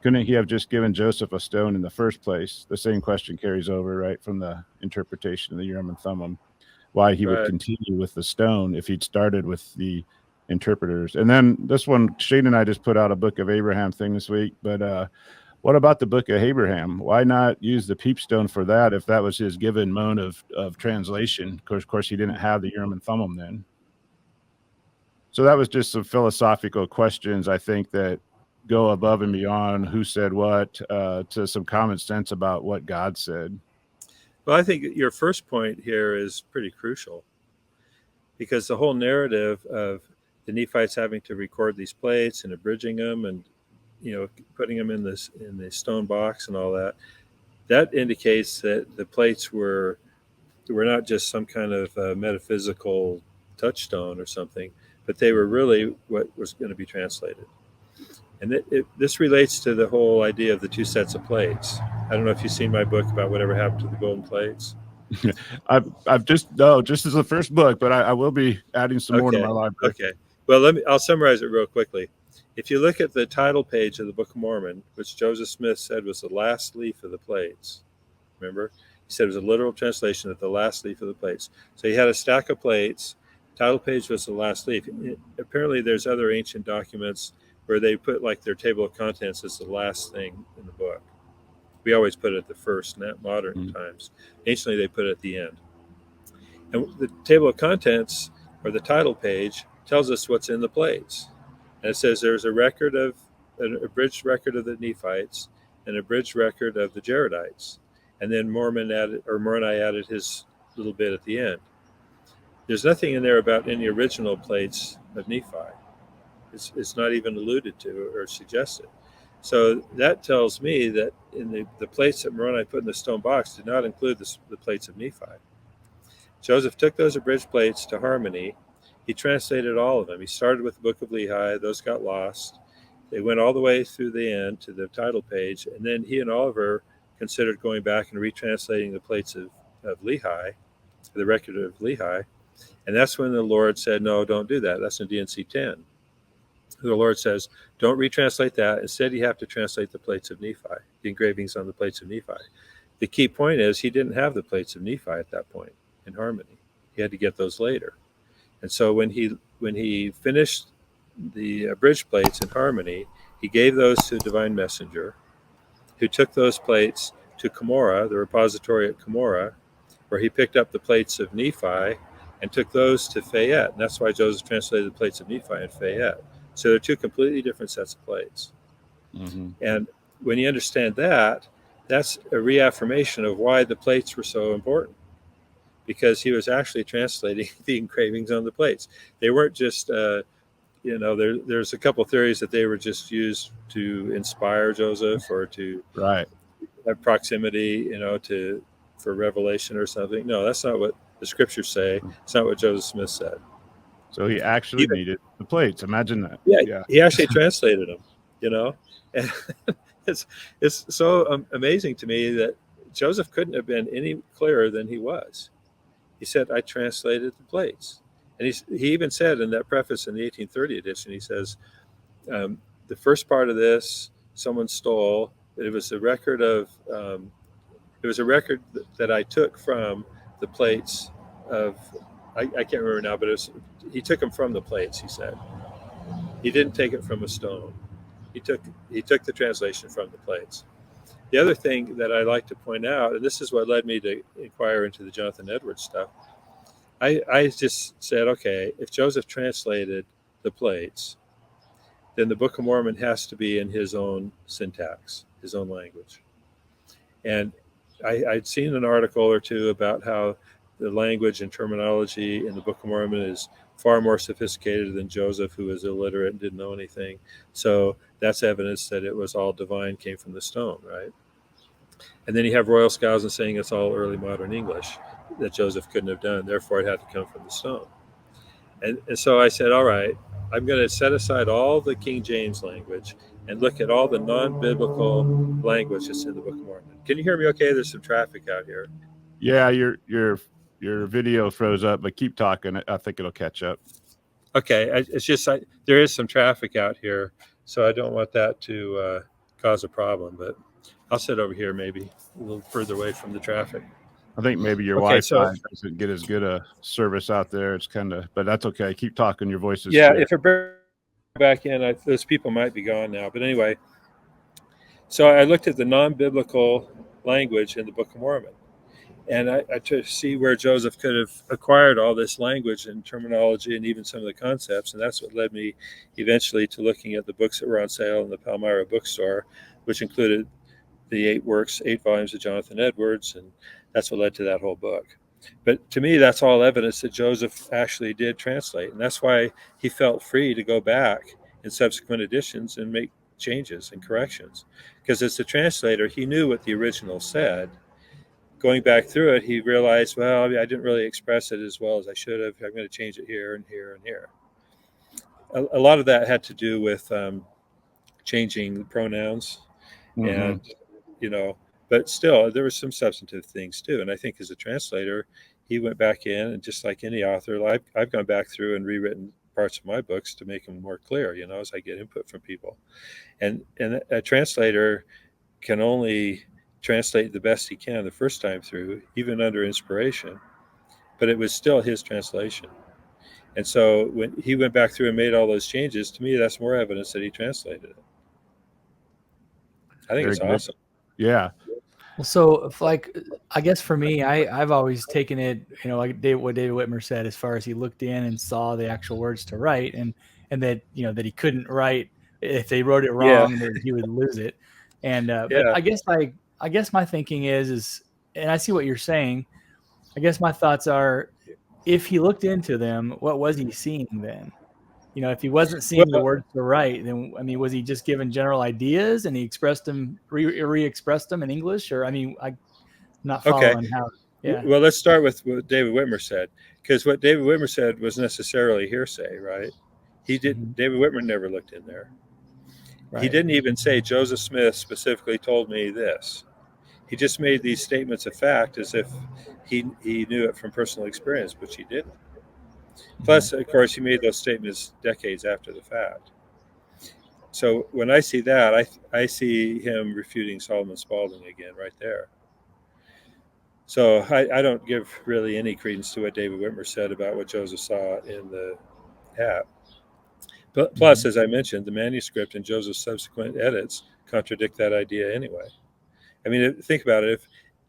Couldn't he have just given Joseph a stone in the first place? The same question carries over, right, from the interpretation of the Urim and Thummim, why he would continue with the stone if he'd started with the interpreters. And then this one, Shane and I just put out a Book of Abraham thing this week, but what about the Book of Abraham? Why not use the Peepstone for that if that was his given mode of translation? Of course, he didn't have the Urim and Thummim then. So that was just some philosophical questions, I think, that go above and beyond who said what to some common sense about what God said. Well, I think your first point here is pretty crucial, because the whole narrative of the Nephites having to record these plates and abridging them and putting them in the stone box and all that indicates that the plates were not just some kind of metaphysical touchstone or something, but they were really what was going to be translated. And this relates to the whole idea of the two sets of plates. I don't know if you've seen my book about whatever happened to the golden plates. I've just as the first book, but I will be adding some more to my library. Okay. Well, I'll summarize it real quickly. If you look at the title page of the Book of Mormon, which Joseph Smith said was the last leaf of the plates, remember? He said it was a literal translation of the last leaf of the plates. So he had a stack of plates. Title page was the last leaf. Apparently, there's other ancient documents where they put like their table of contents as the last thing in the book. We always put it at the first, not modern times. Anciently, they put it at the end. And the table of contents, or the title page, tells us what's in the plates. And it says there's an abridged record of the Nephites, an abridged record of the Jaredites. And then Moroni added his little bit at the end. There's nothing in there about any original plates of Nephi. It's not even alluded to or suggested. So that tells me that in the plates that Moroni put in the stone box did not include the plates of Nephi. Joseph took those abridged plates to Harmony. He translated all of them. He started with the Book of Lehi. Those got lost. They went all the way through the end to the title page. And then he and Oliver considered going back and retranslating the plates of Lehi, the record of Lehi. And that's when the Lord said, no, don't do that. That's in D&C 10. The Lord says, don't retranslate that. Instead, you have to translate the plates of Nephi, the engravings on the plates of Nephi. The key point is he didn't have the plates of Nephi at that point in Harmony. He had to get those later. And so when he finished the abridged plates in Harmony, he gave those to the divine messenger, who took those plates to Cumorah, the repository at Cumorah, where he picked up the plates of Nephi and took those to Fayette. And that's why Joseph translated the plates of Nephi in Fayette. So they're two completely different sets of plates. Mm-hmm. And when you understand that, that's a reaffirmation of why the plates were so important, because he was actually translating the engravings on the plates. They weren't just, there's a couple of theories that they were just used to inspire Joseph or to have proximity, for revelation or something. No, that's not what the scriptures say. It's not what Joseph Smith said. So he actually needed the plates. Imagine that. Yeah. He actually translated them, and it's so amazing to me that Joseph couldn't have been any clearer than he was. He said, I translated the plates. And he even said in that preface in the 1830 edition, he says, the first part of this, someone stole. It was a record that I took from the plates of, I can't remember now, but he took them from the plates, he said. He didn't take it from a stone. He took the translation from the plates. The other thing that I like to point out, and this is what led me to inquire into the Jonathan Edwards stuff, I just said, okay, if Joseph translated the plates, then the Book of Mormon has to be in his own syntax, his own language. And I'd seen an article or two about how the language and terminology in the Book of Mormon is far more sophisticated than Joseph, who was illiterate and didn't know anything. So that's evidence that it was all divine, came from the stone, right? And then you have Royal Skousen saying it's all early modern English that Joseph couldn't have done. Therefore, it had to come from the stone. And so I said, all right, I'm going to set aside all the King James language and look at all the non-biblical language that's in the Book of Mormon. Can you hear me okay? There's some traffic out here. Yeah, your video froze up, but keep talking. I think it'll catch up. Okay, it's just there is some traffic out here, so I don't want that to cause a problem, but I'll sit over here maybe a little further away from the traffic. I think maybe your Wi-Fi doesn't get as good a service out there. It's but that's okay. Keep talking. Your voice is clear. If it brings back in, those people might be gone now. But anyway, so I looked at the non-biblical language in the Book of Mormon, and I tried to see where Joseph could have acquired all this language and terminology and even some of the concepts. And that's what led me eventually to looking at the books that were on sale in the Palmyra bookstore, which included the 8 volumes of Jonathan Edwards, and that's what led to that whole book. But to me, that's all evidence that Joseph actually did translate, and that's why he felt free to go back in subsequent editions and make changes and corrections. Because as the translator, he knew what the original said, going back through it, he realized, well, I didn't really express it as well as I should have. I'm going to change it here and here and here. A lot of that had to do with changing pronouns, and but still there were some substantive things too. And I think as a translator, he went back in, and just like any author, I've gone back through and rewritten parts of my books to make them more clear, as I get input from people. And a translator can only translate the best he can the first time through, even under inspiration, but it was still his translation. And so when he went back through and made all those changes, to me, that's more evidence that he translated it. I think it's awesome. Yeah. Well, so if, like, I guess for me, I've always taken it, like what David Whitmer said, as far as he looked in and saw the actual words to write, and that, that he couldn't write if they wrote it wrong, that he would lose it. And but I guess my thinking is, and I see what you're saying. I guess my thoughts are, if he looked into them, what was he seeing then? If he wasn't seeing the words to write, then, was he just given general ideas and he expressed them, re-expressed them in English? Or, I'm not following how. Yeah. Well, let's start with what David Whitmer said, because what David Whitmer said was necessarily hearsay, right? He did. Mm-hmm. David Whitmer never looked in there. Right. He didn't even say Joseph Smith specifically told me this. He just made these statements of fact as if he knew it from personal experience, which he didn't. Plus, of course, he made those statements decades after the fact. So when I see that, I see him refuting Solomon Spalding again right there. So I don't give really any credence to what David Whitmer said about what Joseph saw in the hat. But plus, as I mentioned, the manuscript and Joseph's subsequent edits contradict that idea anyway. Think about it.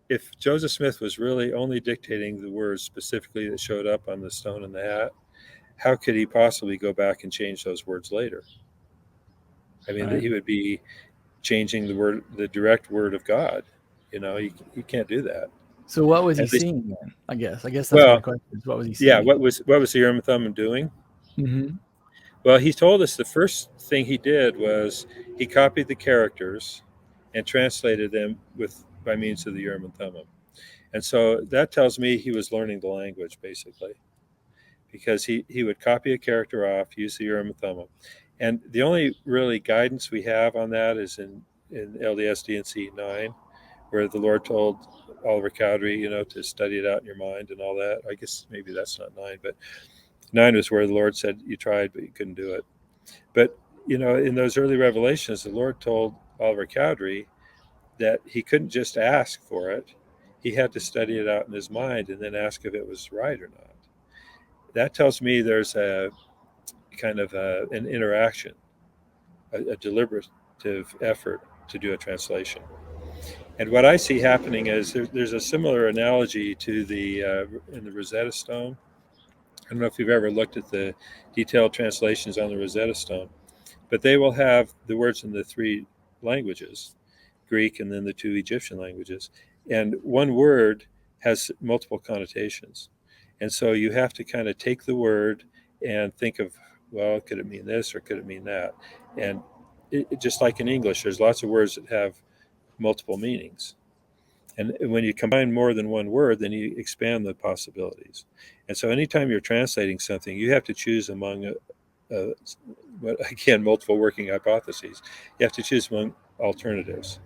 If Joseph Smith was really only dictating the words specifically that showed up on the stone in the hat, how could he possibly go back and change those words later? Right. He would be changing the direct word of God. You can't do that. So what was he seeing then? I guess that's my question. What was he seeing? Yeah, what was the Urim and Thummim doing? Mm-hmm. Well, he told us the first thing he did was he copied the characters and translated them by means of the Urim and Thummim. And so that tells me he was learning the language, basically, because he would copy a character off, use the Urim and Thummim. And the only really guidance we have on that is in LDS D&C 9, where the Lord told Oliver Cowdery, to study it out in your mind and all that. I guess maybe that's not 9, but 9 was where the Lord said you tried, but you couldn't do it. But, in those early revelations, the Lord told Oliver Cowdery that he couldn't just ask for it. He had to study it out in his mind and then ask if it was right or not. That tells me there's a kind of an interaction, a deliberative effort to do a translation. And what I see happening is there's a similar analogy to in the Rosetta Stone. I don't know if you've ever looked at the detailed translations on the Rosetta Stone, but they will have the words in the 3 languages, Greek and then the 2 Egyptian languages. And one word has multiple connotations. And so you have to kind of take the word and think of, well, could it mean this or could it mean that? And just like in English, there's lots of words that have multiple meanings. And when you combine more than one word, then you expand the possibilities. And so anytime you're translating something, you have to choose among, multiple working hypotheses. You have to choose among alternatives.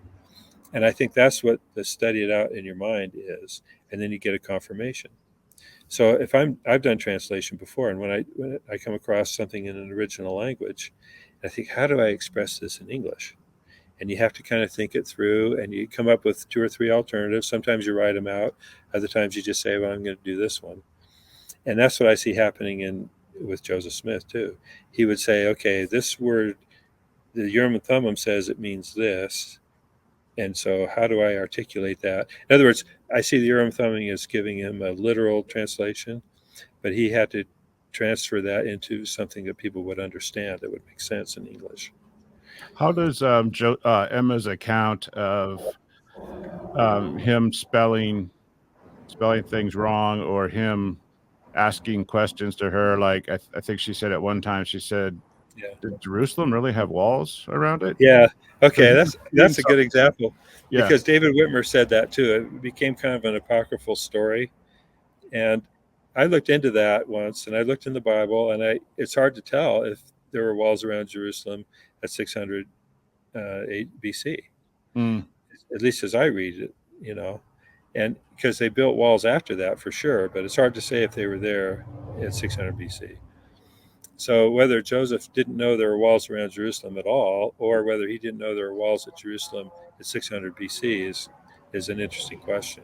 And I think that's what the study it out in your mind is. And then you get a confirmation. So if I've done translation before, and when I come across something in an original language, I think, how do I express this in English? And you have to kind of think it through, and you come up with 2 or 3 alternatives. Sometimes you write them out. Other times you just say, well, I'm going to do this one. And that's what I see happening with Joseph Smith too. He would say, okay, this word, the Urim and Thummim says it means this. And so how do I articulate that? In other words, I see the Urim and Thummim as giving him a literal translation, but he had to transfer that into something that people would understand that would make sense in English. How does Emma's account of him spelling things wrong, or him asking questions to her, like I think she said at one time, she said, Did Jerusalem really have walls around it? Yeah. Okay, that's a good example. Yeah. Because David Whitmer said that too. It became kind of an apocryphal story. And I looked into that once, and I looked in the Bible, and it's hard to tell if there were walls around Jerusalem at 600 BC, at least as I read it, and because they built walls after that for sure, but it's hard to say if they were there at 600 BC. So whether Joseph didn't know there were walls around Jerusalem at all, or whether he didn't know there were walls at Jerusalem at 600 BC is an interesting question.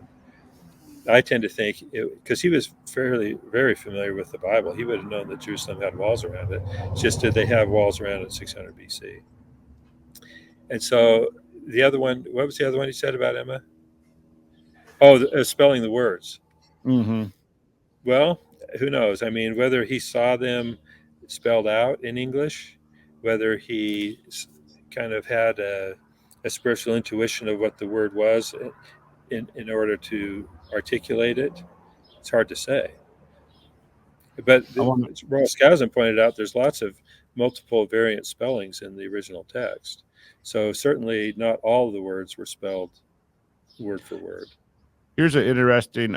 I tend to think, because he was very familiar with the Bible, he would have known that Jerusalem had walls around it. It's just did they have walls around it at 600 BC? And so the other one, what was the other one he said about Emma? Oh, spelling the words. Mm-hmm. Well, who knows? I mean, whether he saw them spelled out in English, whether he kind of had a spiritual intuition of what the word was in order to articulate it, it's hard to say. But Ross Skousen pointed out there's lots of multiple variant spellings in the original text. So certainly not all of the words were spelled word for word. Here's an interesting,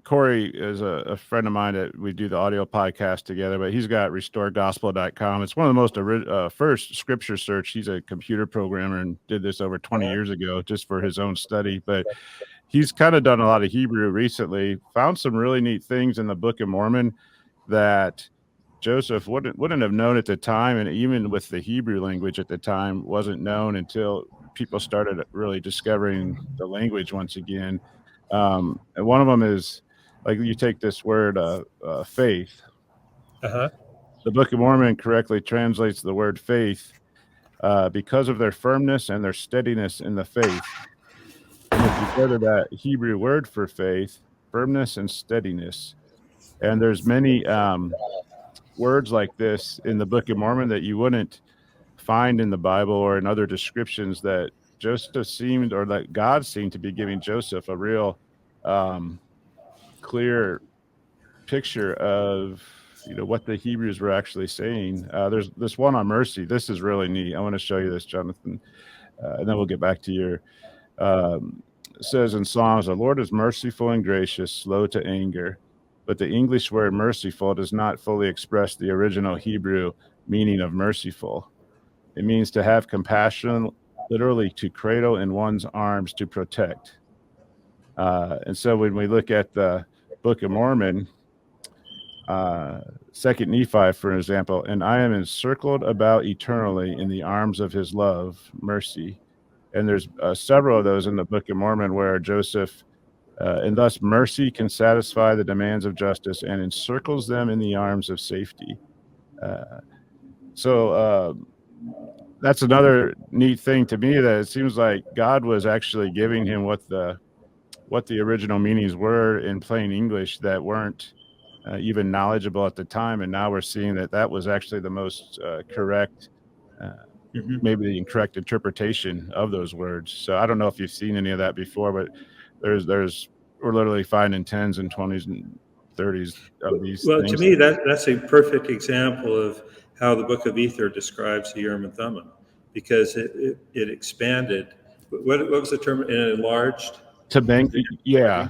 Corey is a friend of mine that we do the audio podcast together, but he's got restoredgospel.com. It's one of the most first scripture search. He's a computer programmer and did this over 20 years ago just for his own study. But he's kind of done a lot of Hebrew recently, found some really neat things in the Book of Mormon that Joseph wouldn't have known at the time. And even with the Hebrew language at the time wasn't known until people started really discovering the language once again. And one of them is, like, you take this word faith. Uh-huh. The Book of Mormon correctly translates the word faith because of their firmness and their steadiness in the faith. And if you go to that Hebrew word for faith, firmness and steadiness, and there's many words like this in the Book of Mormon that you wouldn't find in the Bible or in other descriptions, that Joseph seemed, or that God seemed to be giving Joseph a real clear picture of what the Hebrews were actually saying. There's this one on mercy. This is really neat. I want to show you this, Jonathan, and then we'll get back to your. It says in Psalms, "The Lord is merciful and gracious, slow to anger." But the English word merciful does not fully express the original Hebrew meaning of merciful. It means to have compassion, literally to cradle in one's arms, to protect. And so when we look at the Book of Mormon, 2nd Nephi, for example, "And I am encircled about eternally in the arms of his love, mercy." And there's several of those in the Book of Mormon where Joseph, and thus mercy can satisfy the demands of justice and encircles them in the arms of safety. So that's another neat thing to me, that it seems like God was actually giving him what the original meanings were in plain English that weren't even knowledgeable at the time. And now we're seeing that was actually the most correct, maybe the incorrect interpretation of those words. So I don't know if you've seen any of that before, but we're literally finding 10s and 20s and 30s of these things. To me, that's a perfect example of how the Book of Ether describes the Urim and Thummim, because it expanded. What was the term? Enlarged? Yeah.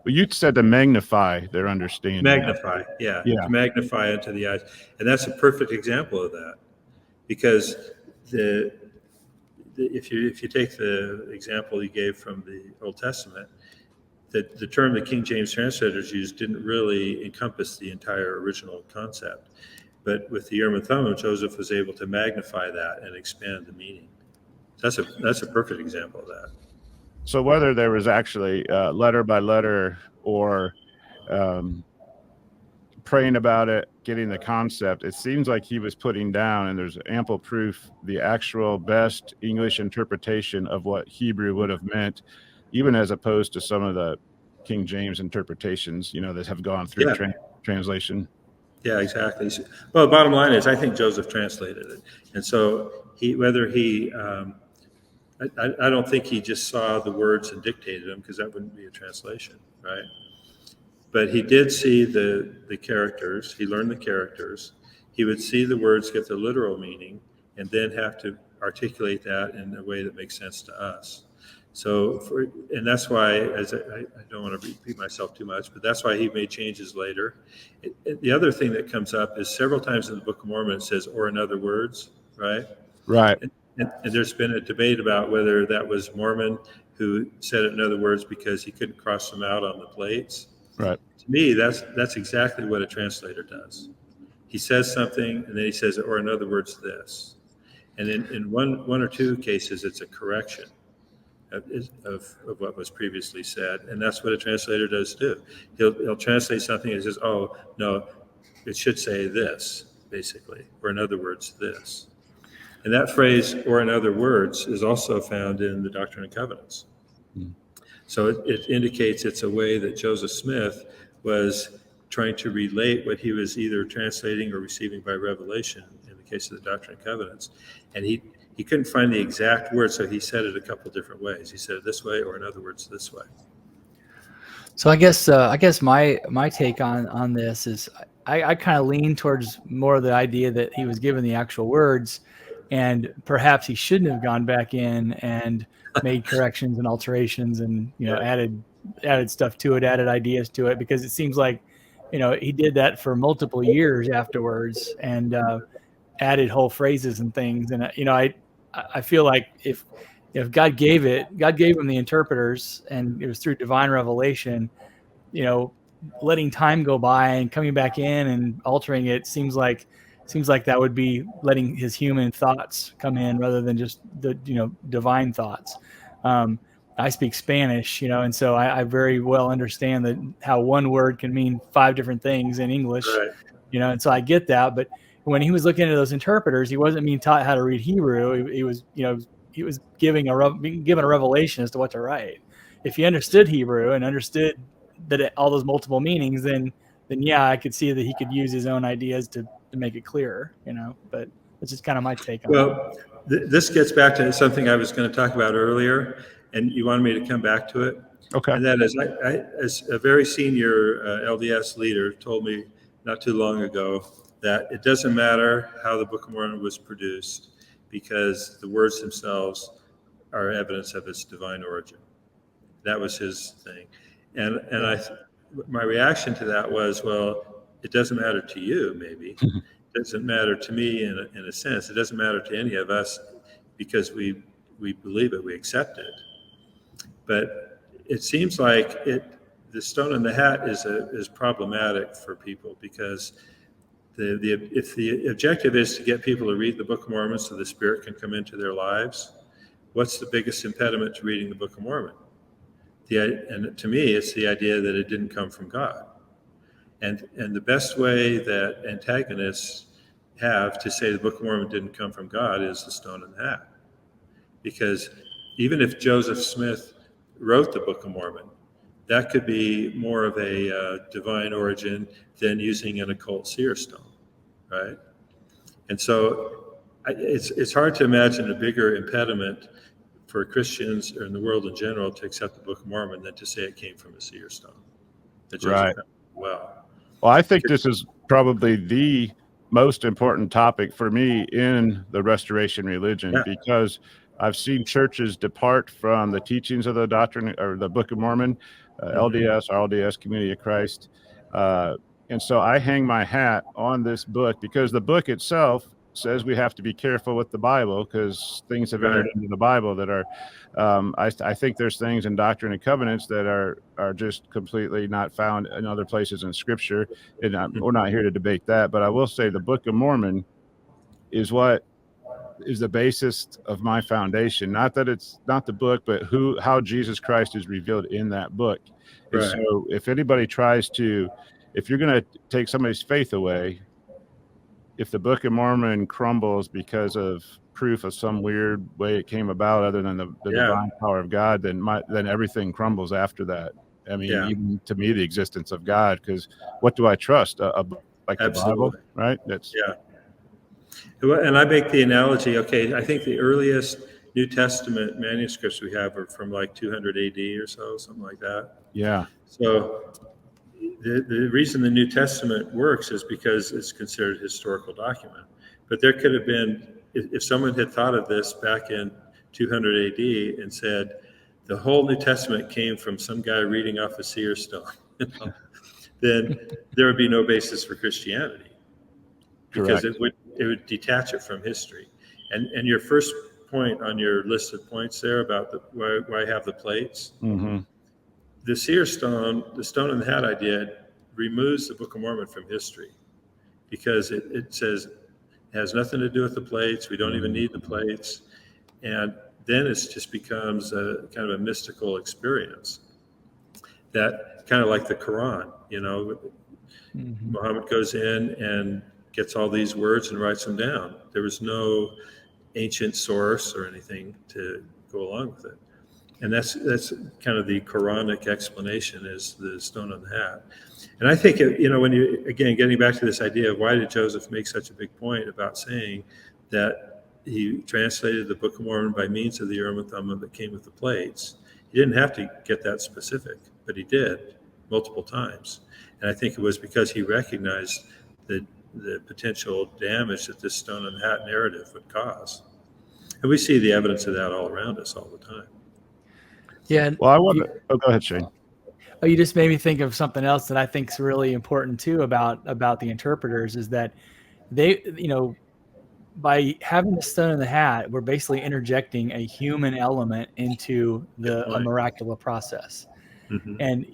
Well, you said to magnify their understanding. Magnify, yeah. To magnify into the eyes. And that's a perfect example of that. Because if you take the example you gave from the Old Testament, the term the King James translators used didn't really encompass the entire original concept. But with the Urim and Thummim, Joseph was able to magnify that and expand the meaning. That's a perfect example of that. So whether there was actually letter by letter or praying about it, getting the concept, it seems like he was putting down, and there's ample proof, the actual best English interpretation of what Hebrew would have meant, even as opposed to some of the King James interpretations, that have gone through translation. Yeah, exactly. Well, the bottom line is, I think Joseph translated it. And so I don't think he just saw the words and dictated them, because that wouldn't be a translation, right? But he did see the characters. He learned the characters. he would see the words, get the literal meaning, and then have to articulate that in a way that makes sense to us. So, and that's why, as I don't want to repeat myself too much, but that's why he made changes later. The other thing that comes up is several times in the Book of Mormon it says, or in other words, right? Right. And there's been a debate about whether that was Mormon who said it in other words because he couldn't cross them out on the plates. Right. To me, that's exactly what a translator does. He says something, and then he says, or in other words, this. And in one or two cases, it's a correction of what was previously said, and that's what a translator does too. He'll translate something and says, "Oh no, it should say this," basically, or in other words, this. And that phrase, or in other words, is also found in the Doctrine and Covenants. So it indicates it's a way that Joseph Smith was trying to relate what he was either translating or receiving by revelation in the case of the Doctrine and Covenants. And he couldn't find the exact word, so he said it a couple different ways. He said it this way, or in other words, this way. So I guess my take on this is I kind of lean towards more of the idea that he was given the actual words, and perhaps he shouldn't have gone back in and made corrections and alterations and added stuff to it, added ideas to it, because it seems like he did that for multiple years afterwards and added whole phrases and things. And I feel like if God gave him the interpreters and it was through divine revelation, letting time go by and coming back in and altering it seems like that would be letting his human thoughts come in rather than just the divine thoughts. I speak Spanish, and so I very well understand that how one word can mean 5 different things in English, Right. And so I get that. But when he was looking at those interpreters, he wasn't being taught how to read Hebrew. He was given a revelation as to what to write. If he understood Hebrew and understood that all those multiple meanings, then yeah, I could see that he could use his own ideas to make it clearer, But that's just kind of my take on it. Well, this gets back to something I was going to talk about earlier, and you wanted me to come back to it. Okay. And that is, I as a very senior LDS leader told me not too long ago that it doesn't matter how the Book of Mormon was produced because the words themselves are evidence of its divine origin. That was his thing. And my reaction to that was, well, it doesn't matter to you, maybe. It doesn't matter to me in a sense. It doesn't matter to any of us because we believe it, we accept it. But it seems like the stone in the hat is problematic for people because if the objective is to get people to read the Book of Mormon so the Spirit can come into their lives, what's the biggest impediment to reading the Book of Mormon? And to me, it's the idea that it didn't come from God. And the best way that antagonists have to say the Book of Mormon didn't come from God is the stone in the hat. Because even if Joseph Smith wrote the Book of Mormon, that could be more of a divine origin than using an occult seer stone, right? And so it's hard to imagine a bigger impediment for Christians or in the world in general to accept the Book of Mormon than to say it came from a seer stone. Right. Well, I think this is probably the most important topic for me in the Restoration religion because I've seen churches depart from the teachings of the doctrine or the Book of Mormon, LDS, RLDS, Community of Christ. And so I hang my hat on this book because the book itself says we have to be careful with the Bible because things have entered into the Bible that are, I think there's things in Doctrine and Covenants that are just completely not found in other places in Scripture. And we're not here to debate that, but I will say the Book of Mormon is what is the basis of my foundation. Not that it's not the book, but how Jesus Christ is revealed in that book. And so if anybody tries to, if you're going to take somebody's faith away, if the Book of Mormon crumbles because of proof of some weird way it came about other than the divine power of God, then everything crumbles after that. I mean, even to me, the existence of God, because what do I trust? Like the Bible, right? And I make the analogy, I think the earliest New Testament manuscripts we have are from like 200 AD or so, something like that. Yeah. So the reason the New Testament works is because it's considered a historical document. But there could have been, if someone had thought of this back in 200 AD and said, the whole New Testament came from some guy reading off a seer stone, then there would be no basis for Christianity. Because Correct. it would detach it from history. And your first point on your list of points there about why have the plates, Mm-hmm. the seer stone, the stone in the hat idea, removes the Book of Mormon from history, because it says it has nothing to do with the plates. We don't even need the plates. And then it just becomes a kind of a mystical experience that kind of like the Quran, Muhammad goes in and gets all these words and writes them down. There was no ancient source or anything to go along with it. And that's kind of the Quranic explanation, is the stone on the hat. And I think, when you, again, getting back to this idea of why did Joseph make such a big point about saying that he translated the Book of Mormon by means of the Urim and Thummim that came with the plates. He didn't have to get that specific, but he did multiple times. And I think it was because he recognized the potential damage that this stone on the hat narrative would cause. And we see the evidence of that all around us all the time. Yeah. Well, I wonder. Go ahead, Shane. Oh, you just made me think of something else that I think is really important too about the interpreters, is that they, by having the stone in the hat, we're basically interjecting a human element into a miraculous process. Mm-hmm. And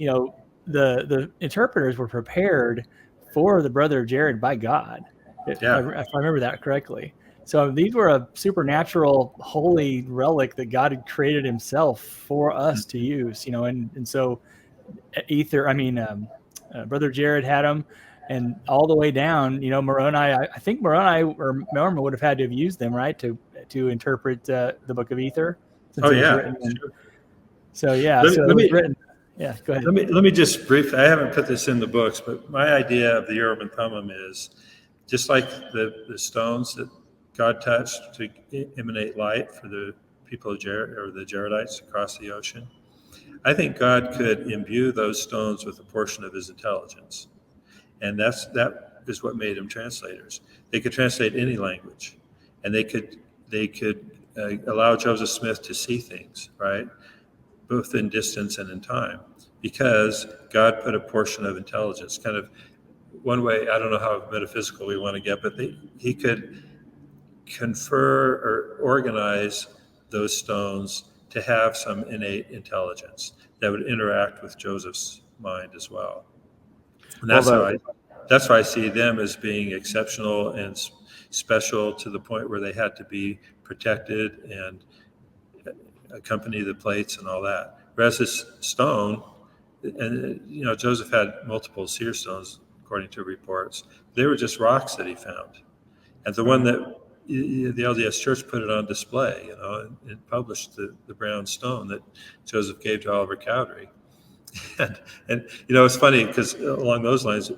the interpreters were prepared for the brother of Jared by God, if I remember that correctly. So these were a supernatural, holy relic that God had created himself for us to use, and so Brother Jared had them, and all the way down, Moroni, I think Moroni or Mormon would have had to have used them, right, to interpret the Book of Ether. Sure. So it was written. Yeah, go ahead. Let me just briefly, I haven't put this in the books, but my idea of the Urim and Thummim is just like the stones that God touched to emanate light for the people of Jared, or the Jaredites across the ocean. I think God could imbue those stones with a portion of his intelligence. And that is what made them translators. They could translate any language, and they could allow Joseph Smith to see things, right? Both in distance and in time, because God put a portion of intelligence. Kind of one way, I don't know how metaphysical we want to get, but he could confer or organize those stones to have some innate intelligence that would interact with Joseph's mind as well. And that's why I see them as being exceptional and special, to the point where they had to be protected and accompany the plates and all that. Whereas this stone, and Joseph had multiple seer stones according to reports. They were just rocks that he found, and the one that the LDS Church put it on display, and published the brown stone that Joseph gave to Oliver Cowdery. And it's funny because along those lines,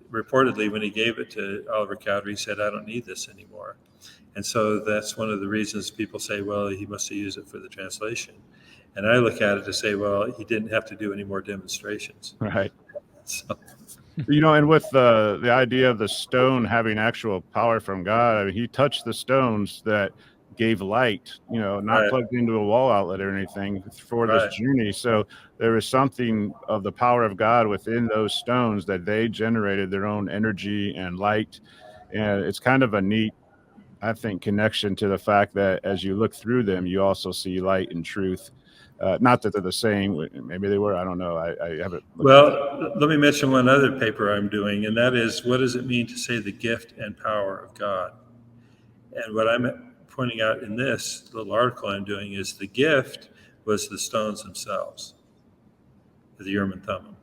reportedly when he gave it to Oliver Cowdery, he said, "I don't need this anymore." And so that's one of the reasons people say, well, he must have used it for the translation. And I look at it to say, well, he didn't have to do any more demonstrations. Right. So. And with the idea of the stone having actual power from God, I mean, he touched the stones that gave light, not plugged into a wall outlet or anything for this journey. So there was something of the power of God within those stones, that they generated their own energy and light. And it's kind of a neat, I think, connection to the fact that as you look through them, you also see light and truth. Not that they're the same. Maybe they were. I don't know. I haven't. Well, let me mention one other paper I'm doing, and that is, what does it mean to say the gift and power of God? And what I'm pointing out in this little article I'm doing is the gift was the stones themselves, the Urim and Thummim.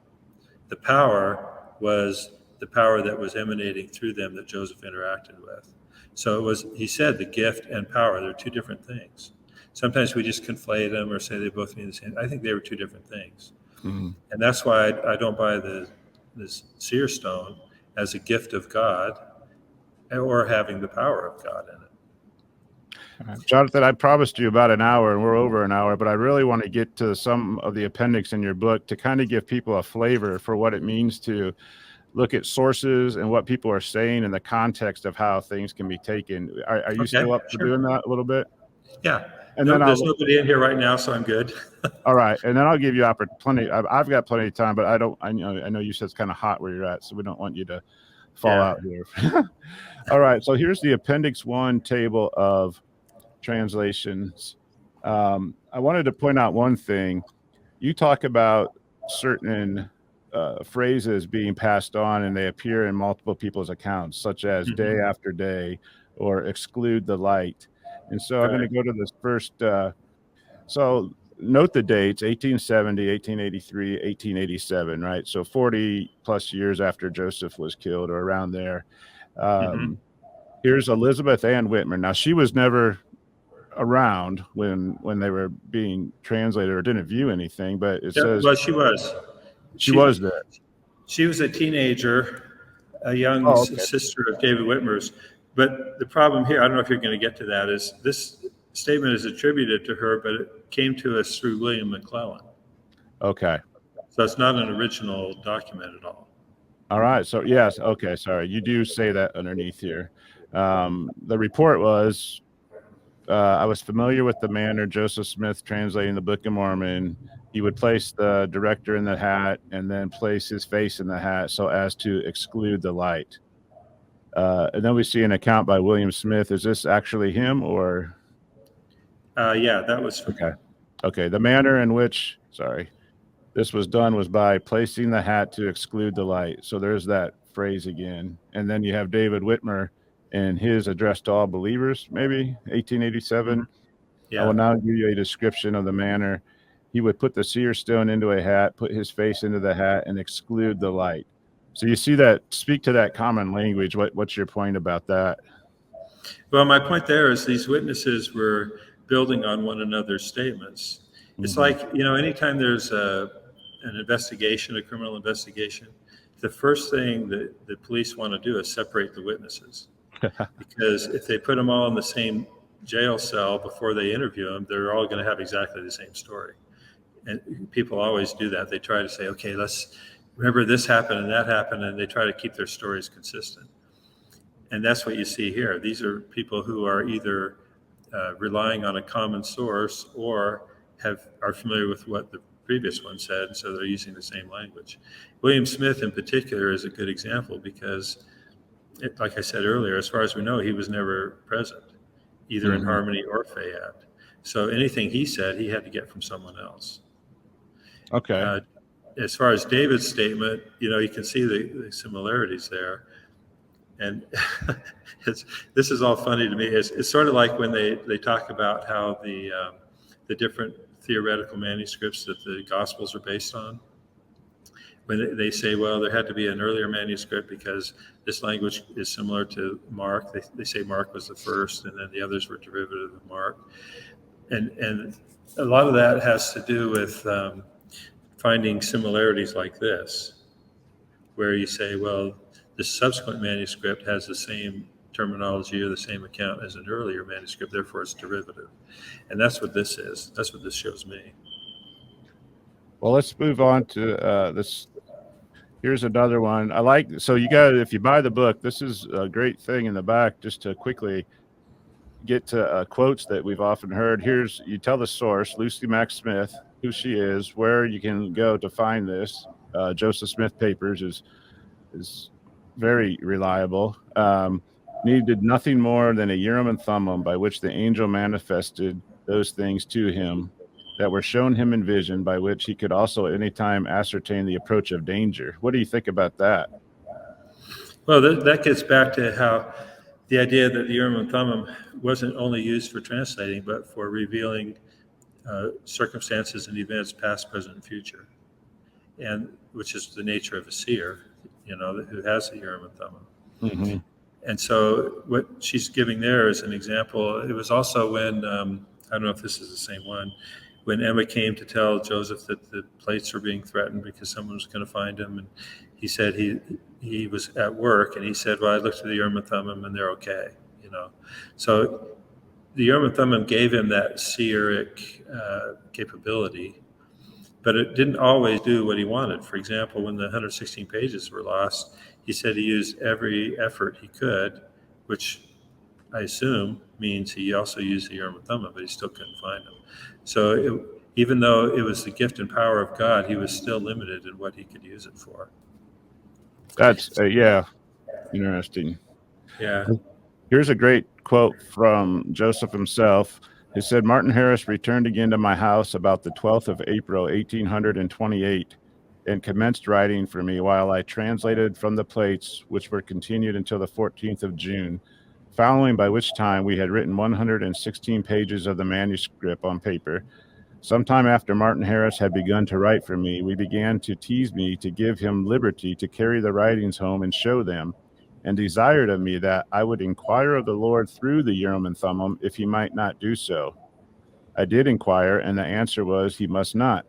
The power was the power that was emanating through them that Joseph interacted with. So it was, he said, the gift and power, they're two different things. Sometimes we just conflate them or say they both mean the same. I think they were two different things. Mm-hmm. And that's why I don't buy this seer stone as a gift of God or having the power of God in it. Jonathan, I promised you about an hour, and we're over an hour, but I really want to get to some of the appendix in your book to kind of give people a flavor for what it means to look at sources and what people are saying in the context of how things can be taken. Are you still up for doing that a little bit? Yeah. And then there's nobody in here right now, so I'm good. All right, and then I'll give you plenty. I've got plenty of time, but I know you said it's kind of hot where you're at, so we don't want you to fall out here. All right, so here's the Appendix 1 table of translations. I wanted to point out one thing. You talk about certain phrases being passed on, and they appear in multiple people's accounts, such as day after day or exclude the light. And so I'm going to go to this first. So note the dates: 1870, 1883, 1887, right? So 40 plus years after Joseph was killed, or around there. Here's Elizabeth Ann Whitmer. Now, she was never around when they were being translated or didn't view anything, but it says... Well, she was. She was there. She was a teenager, a young sister of David Whitmer's. But the problem here, I don't know if you're going to get to that, is this statement is attributed to her, but it came to us through William McClellan. Okay. So it's not an original document at all. All right. So, yes. Okay. Sorry. You do say that underneath here. The report was, I was familiar with the manner Joseph Smith translating the Book of Mormon. He would place the director in the hat and then place his face in the hat so as to exclude the light. And then we see an account by William Smith. Is this actually him, or? Yeah, that was. Okay. The manner in which, this was done was by placing the hat to exclude the light. So there's that phrase again. And then you have David Whitmer in his address to all believers, maybe 1887. Yeah. I will now give you a description of the manner. He would put the seer stone into a hat, put his face into the hat, and exclude the light. So you see that, speak to that common language. What's your point about that? Well, my point there is these witnesses were building on one another's statements. It's like, anytime there's an investigation, a criminal investigation, the first thing that the police want to do is separate the witnesses. Because if they put them all in the same jail cell before they interview them, they're all going to have exactly the same story. And people always do that. They try to say, okay, let's remember this happened and that happened, and they try to keep their stories consistent. And that's what you see here. These are people who are either relying on a common source or are familiar with what the previous one said, and so they're using the same language. William Smith in particular is a good example because, like I said earlier, as far as we know, he was never present, either in Harmony or Fayette. So anything he said, he had to get from someone else. Okay. As far as David's statement, you can see the similarities there. And this is all funny to me. It's sort of like when they talk about how the different theoretical manuscripts that the Gospels are based on. When they say, well, there had to be an earlier manuscript because this language is similar to Mark. They say Mark was the first, and then the others were derivative of Mark. And a lot of that has to do with finding similarities like this, where you say, well, the subsequent manuscript has the same terminology or the same account as an earlier manuscript, therefore it's derivative. And that's what this is. That's what this shows me. Well, let's move on to this. Here's another one. So you got, if you buy the book, this is a great thing in the back, just to quickly get to quotes that we've often heard. You tell the source, Lucy Mack Smith, who she is, where you can go to find this. Joseph Smith Papers is very reliable. Needed nothing more than a Urim and Thummim by which the angel manifested those things to him that were shown him in vision, by which he could also at any time ascertain the approach of danger. What do you think about that? Well, that gets back to how the idea that the Urim and Thummim wasn't only used for translating, but for revealing circumstances and events past, present, and future, and which is the nature of a seer, who has the Urim and Thummim. And so what she's giving there is an example. It was also when, I don't know if this is the same one, when Emma came to tell Joseph that the plates were being threatened because someone was going to find him. And he said he was at work, and he said, well, I looked at the Urim and Thummim and they're okay, So the Urim and Thummim gave him that seeric capability, but it didn't always do what he wanted. For example, when the 116 pages were lost, he said he used every effort he could, which I assume means he also used the Urim and Thummim, but he still couldn't find them. So even though it was the gift and power of God, he was still limited in what he could use it for. That's interesting. Yeah. Here's a great quote from Joseph himself. He said, Martin Harris returned again to my house about the 12th of April, 1828, and commenced writing for me while I translated from the plates, which were continued until the 14th of June, following by which time we had written 116 pages of the manuscript on paper. Sometime after Martin Harris had begun to write for me, we began to tease me to give him liberty to carry the writings home and show them, and desired of me that I would inquire of the Lord through the Urim and Thummim if he might not do so. I did inquire, and the answer was he must not.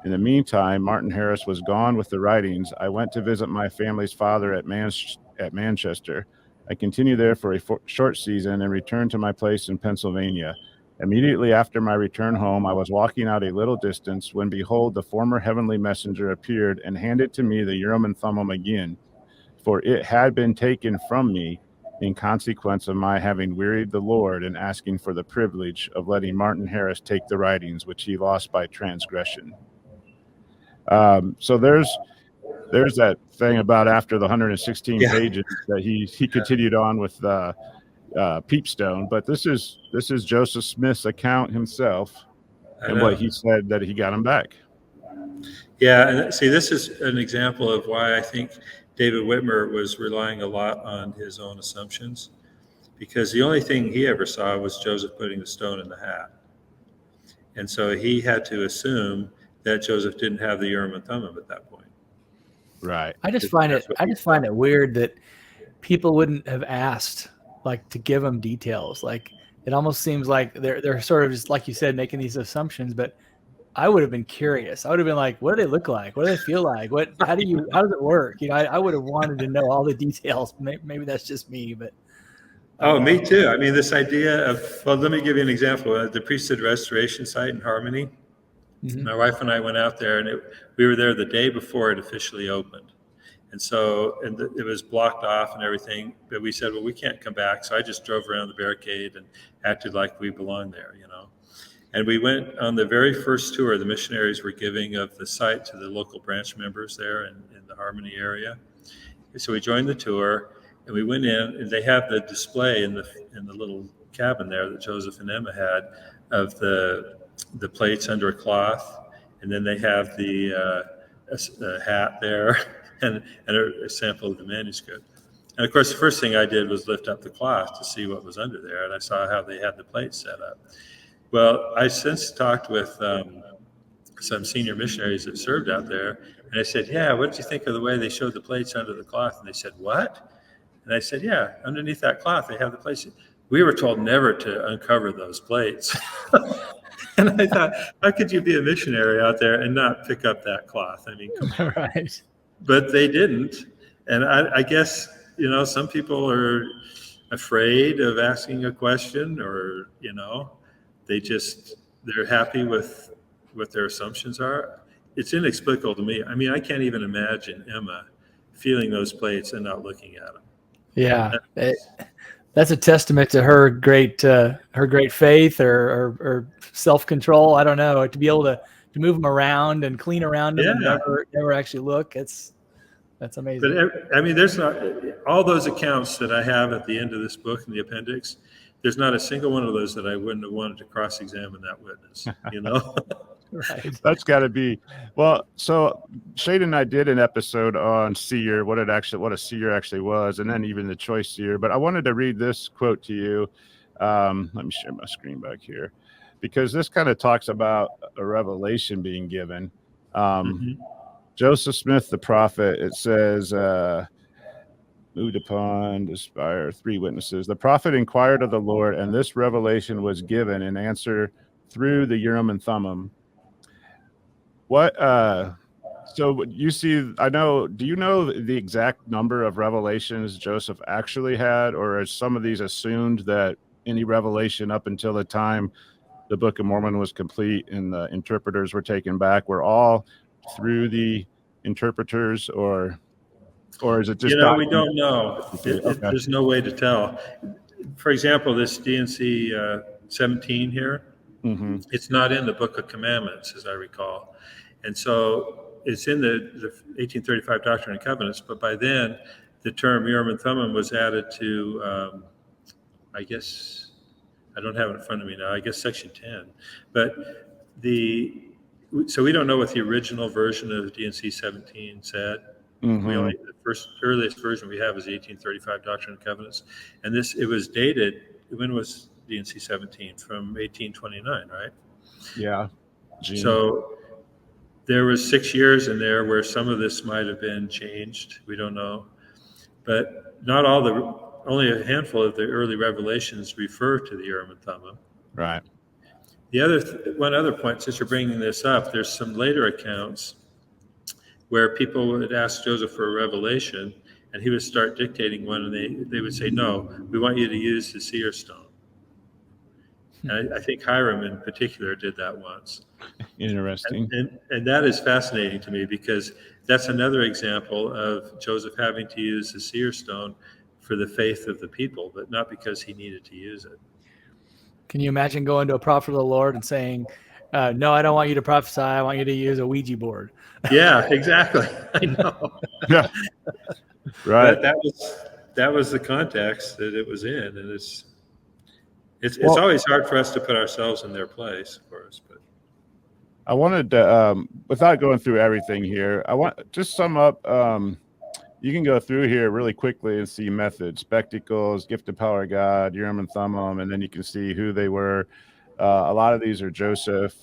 In the meantime, Martin Harris was gone with the writings. I went to visit my family's father at Manchester. I continued there for a short season and returned to my place in Pennsylvania. Immediately after my return home, I was walking out a little distance when, behold, the former heavenly messenger appeared and handed to me the Urim and Thummim again, for it had been taken from me in consequence of my having wearied the Lord and asking for the privilege of letting Martin Harris take the writings, which he lost by transgression. So there's that thing about after the 116 pages that he continued on with Peepstone, but this is Joseph Smith's account himself and what he said that he got him back. Yeah, and see, this is an example of why I think David Whitmer was relying a lot on his own assumptions, because the only thing he ever saw was Joseph putting the stone in the hat. And so he had to assume that Joseph didn't have the Urim and Thummim at that point. Right. I just find it weird that people wouldn't have asked like to give them details. Like it almost seems like they're sort of just, like you said, making these assumptions, but I would have been curious. I would have been like, what do they look like? What do they feel like? How does it work? I would have wanted to know all the details. Maybe that's just me, but. Me too. I mean, this idea of, well, let me give you an example. The Priesthood Restoration site in Harmony. Mm-hmm. My wife and I went out there, and we were there the day before it officially opened. And so it was blocked off and everything, but we said, well, we can't come back. So I just drove around the barricade and acted like we belonged there, And we went on the very first tour the missionaries were giving of the site to the local branch members there in the Harmony area. So we joined the tour, and we went in, and they have the display in the little cabin there that Joseph and Emma had of the plates under a cloth, and then they have the hat there and a sample of the manuscript. And of course, the first thing I did was lift up the cloth to see what was under there, and I saw how they had the plates set up. Well, I since talked with some senior missionaries that served out there, and I said, yeah, what did you think of the way they showed the plates under the cloth? And they said, what? And I said, yeah, underneath that cloth, they have the plates. We were told never to uncover those plates. And I thought, how could you be a missionary out there and not pick up that cloth? I mean, come on. Right. But they didn't. And I guess, some people are afraid of asking a question, or, they're happy with what their assumptions are. It's inexplicable to me. I mean, I can't even imagine Emma feeling those plates and not looking at them. Yeah. That's a testament to her great faith or self-control. I don't know, to be able to move them around and clean around them and never actually look. That's amazing. But I mean, there's not all those accounts that I have at the end of this book in the appendix. There's not a single one of those that I wouldn't have wanted to cross-examine that witness. Right. That's got to be so Shade and I did an episode on seer, what a seer actually was, and then even the choice seer. But I wanted to read this quote to you. Let me share my screen back here, because this kind of talks about a revelation being given. Joseph Smith, the prophet, it says, moved upon, inspire 3 witnesses. The prophet inquired of the Lord, and this revelation was given in answer through the Urim and Thummim. So you see, do you know the exact number of revelations Joseph actually had, or are some of these assumed that any revelation up until the time the Book of Mormon was complete and the interpreters were taken back, were all through the interpreters, or is it just we don't know. Okay. There's no way to tell. For example, this D&C 17 here, it's not in the Book of Commandments, as I recall. And so it's in the 1835 Doctrine and Covenants, but by then the term Urim and Thummim was added to, I guess, I don't have it in front of me now, I guess section 10. But so we don't know what the original version of D&C 17 said. The earliest version we have is the 1835 Doctrine and Covenants. And it was dated, when was D&C 17? From 1829, right? Yeah. So there was 6 years in there where some of this might have been changed. We don't know. But not all only a handful of the early revelations refer to the Urim and Thummim. Right. The one other point, since you're bringing this up, there's some later accounts where people would ask Joseph for a revelation, and he would start dictating one, and they would say, no, we want you to use the seer stone. And I think Hiram in particular did that once. Interesting. And that is fascinating to me, because that's another example of Joseph having to use the seer stone for the faith of the people, but not because he needed to use it. Can you imagine going to a prophet of the Lord and saying, no, I don't want you to prophesy. I want you to use a Ouija board. Yeah, exactly. I know. Yeah. Right. That was the context that it was in, and it's always hard for us to put ourselves in their place, of course. But I wanted to, without going through everything here, I want just sum up. You can go through here really quickly and see methods, spectacles, gifted power of God, Urim and Thummim, and then you can see who they were. A lot of these are Joseph.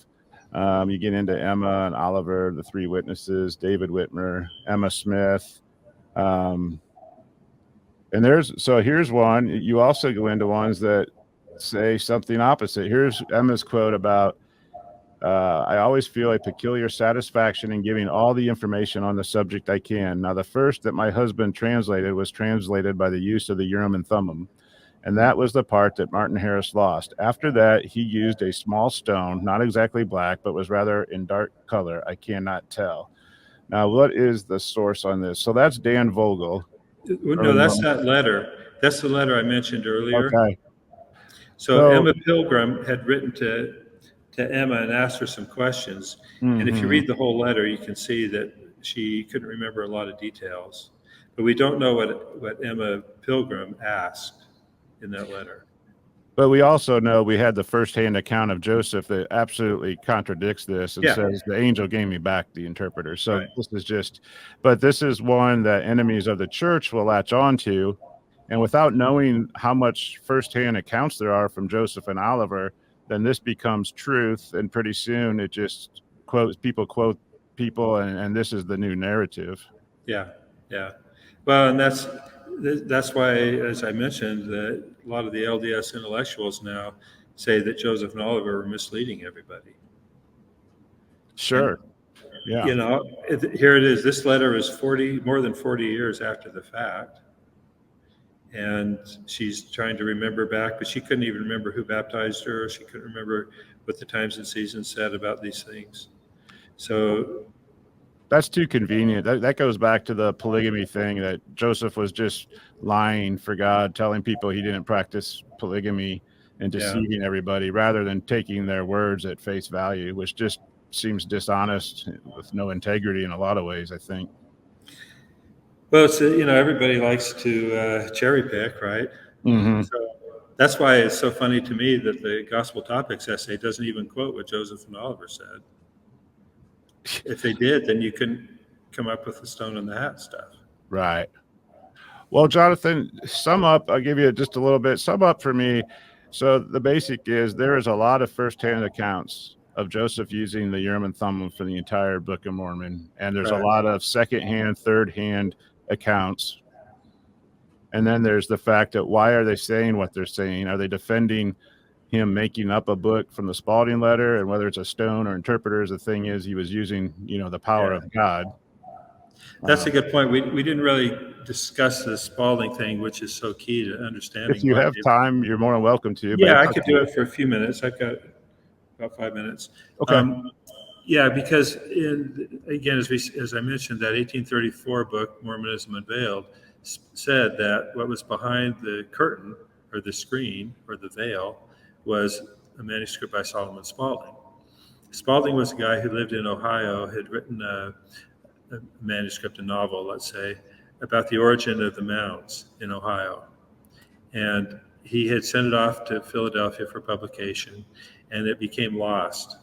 You get into Emma and Oliver, the three witnesses, David Whitmer, Emma Smith. And here's one. You also go into ones that say something opposite. Here's Emma's quote about, I always feel a peculiar satisfaction in giving all the information on the subject I can. Now, the first that my husband translated was translated by the use of the Urim and Thummim, and that was the part that Martin Harris lost. After that, he used a small stone, not exactly black, but was rather in dark color. I cannot tell. Now, what is the source on this? So that's Dan Vogel. No, that's that letter. That's the letter I mentioned earlier. Okay. So Emma Pilgrim had written to Emma and asked her some questions. And if you read the whole letter, you can see that she couldn't remember a lot of details. But we don't know what Emma Pilgrim asked in that letter. But we also know we had the firsthand account of Joseph that absolutely contradicts this and says the angel gave me back the interpreter. So this is one that enemies of the church will latch on to. And without knowing how much firsthand accounts there are from Joseph and Oliver, then this becomes truth. And pretty soon it just quote people, and this is the new narrative. Yeah. Well, and that's why, as I mentioned, that a lot of the LDS intellectuals now say that Joseph and Oliver were misleading everybody. Sure. And, here it is. This letter is more than 40 years after the fact. And she's trying to remember back, but she couldn't even remember who baptized her. She couldn't remember what the times and seasons said about these things. So that's too convenient. That goes back to the polygamy thing, that Joseph was just lying for God, telling people he didn't practice polygamy and deceiving everybody rather than taking their words at face value, which just seems dishonest with no integrity in a lot of ways, I think. Well, it's, everybody likes to cherry pick, right? So that's why it's so funny to me that the Gospel Topics essay doesn't even quote what Joseph and Oliver said. If they did, then you couldn't come up with the stone in the hat stuff. Right. Well, Jonathan, sum up. I'll give you just a little bit. Sum up for me. So the basic is there is a lot of firsthand accounts of Joseph using the Urim and Thummim for the entire Book of Mormon. And there's a lot of secondhand, third-hand accounts. And then there's the fact that why are they saying what they're saying? Are they defending him making up a book from the Spalding letter? And whether it's a stone or interpreters, the thing is he was using, the power of God. That's a good point. We didn't really discuss the Spalding thing, which is so key to understanding. If you have time, you're more than welcome to. Yeah, I could do it for a few minutes. I've got about 5 minutes. Okay. Yeah, because again, as I mentioned, that 1834 book, Mormonism Unveiled, said that what was behind the curtain or the screen or the veil was a manuscript by Solomon Spalding. Spalding was a guy who lived in Ohio, had written a manuscript, a novel, let's say, about the origin of the mounds in Ohio. And he had sent it off to Philadelphia for publication, and it became lost.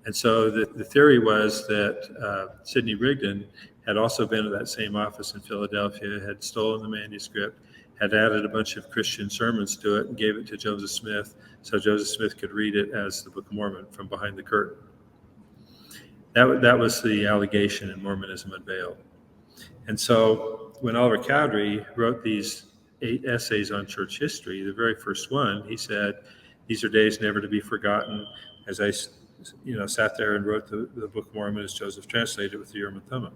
And so the theory was that Sidney Rigdon had also been in that same office in Philadelphia, had stolen the manuscript, had added a bunch of Christian sermons to it, and gave it to Joseph Smith so Joseph Smith could read it as the Book of Mormon from behind the curtain. That was the allegation in Mormonism Unveiled. And so when Oliver Cowdery wrote these 8 essays on church history, the very first one, he said, "These are days never to be forgotten," as I sat there and wrote the Book of Mormon as Joseph translated it with the Urim and Thummim.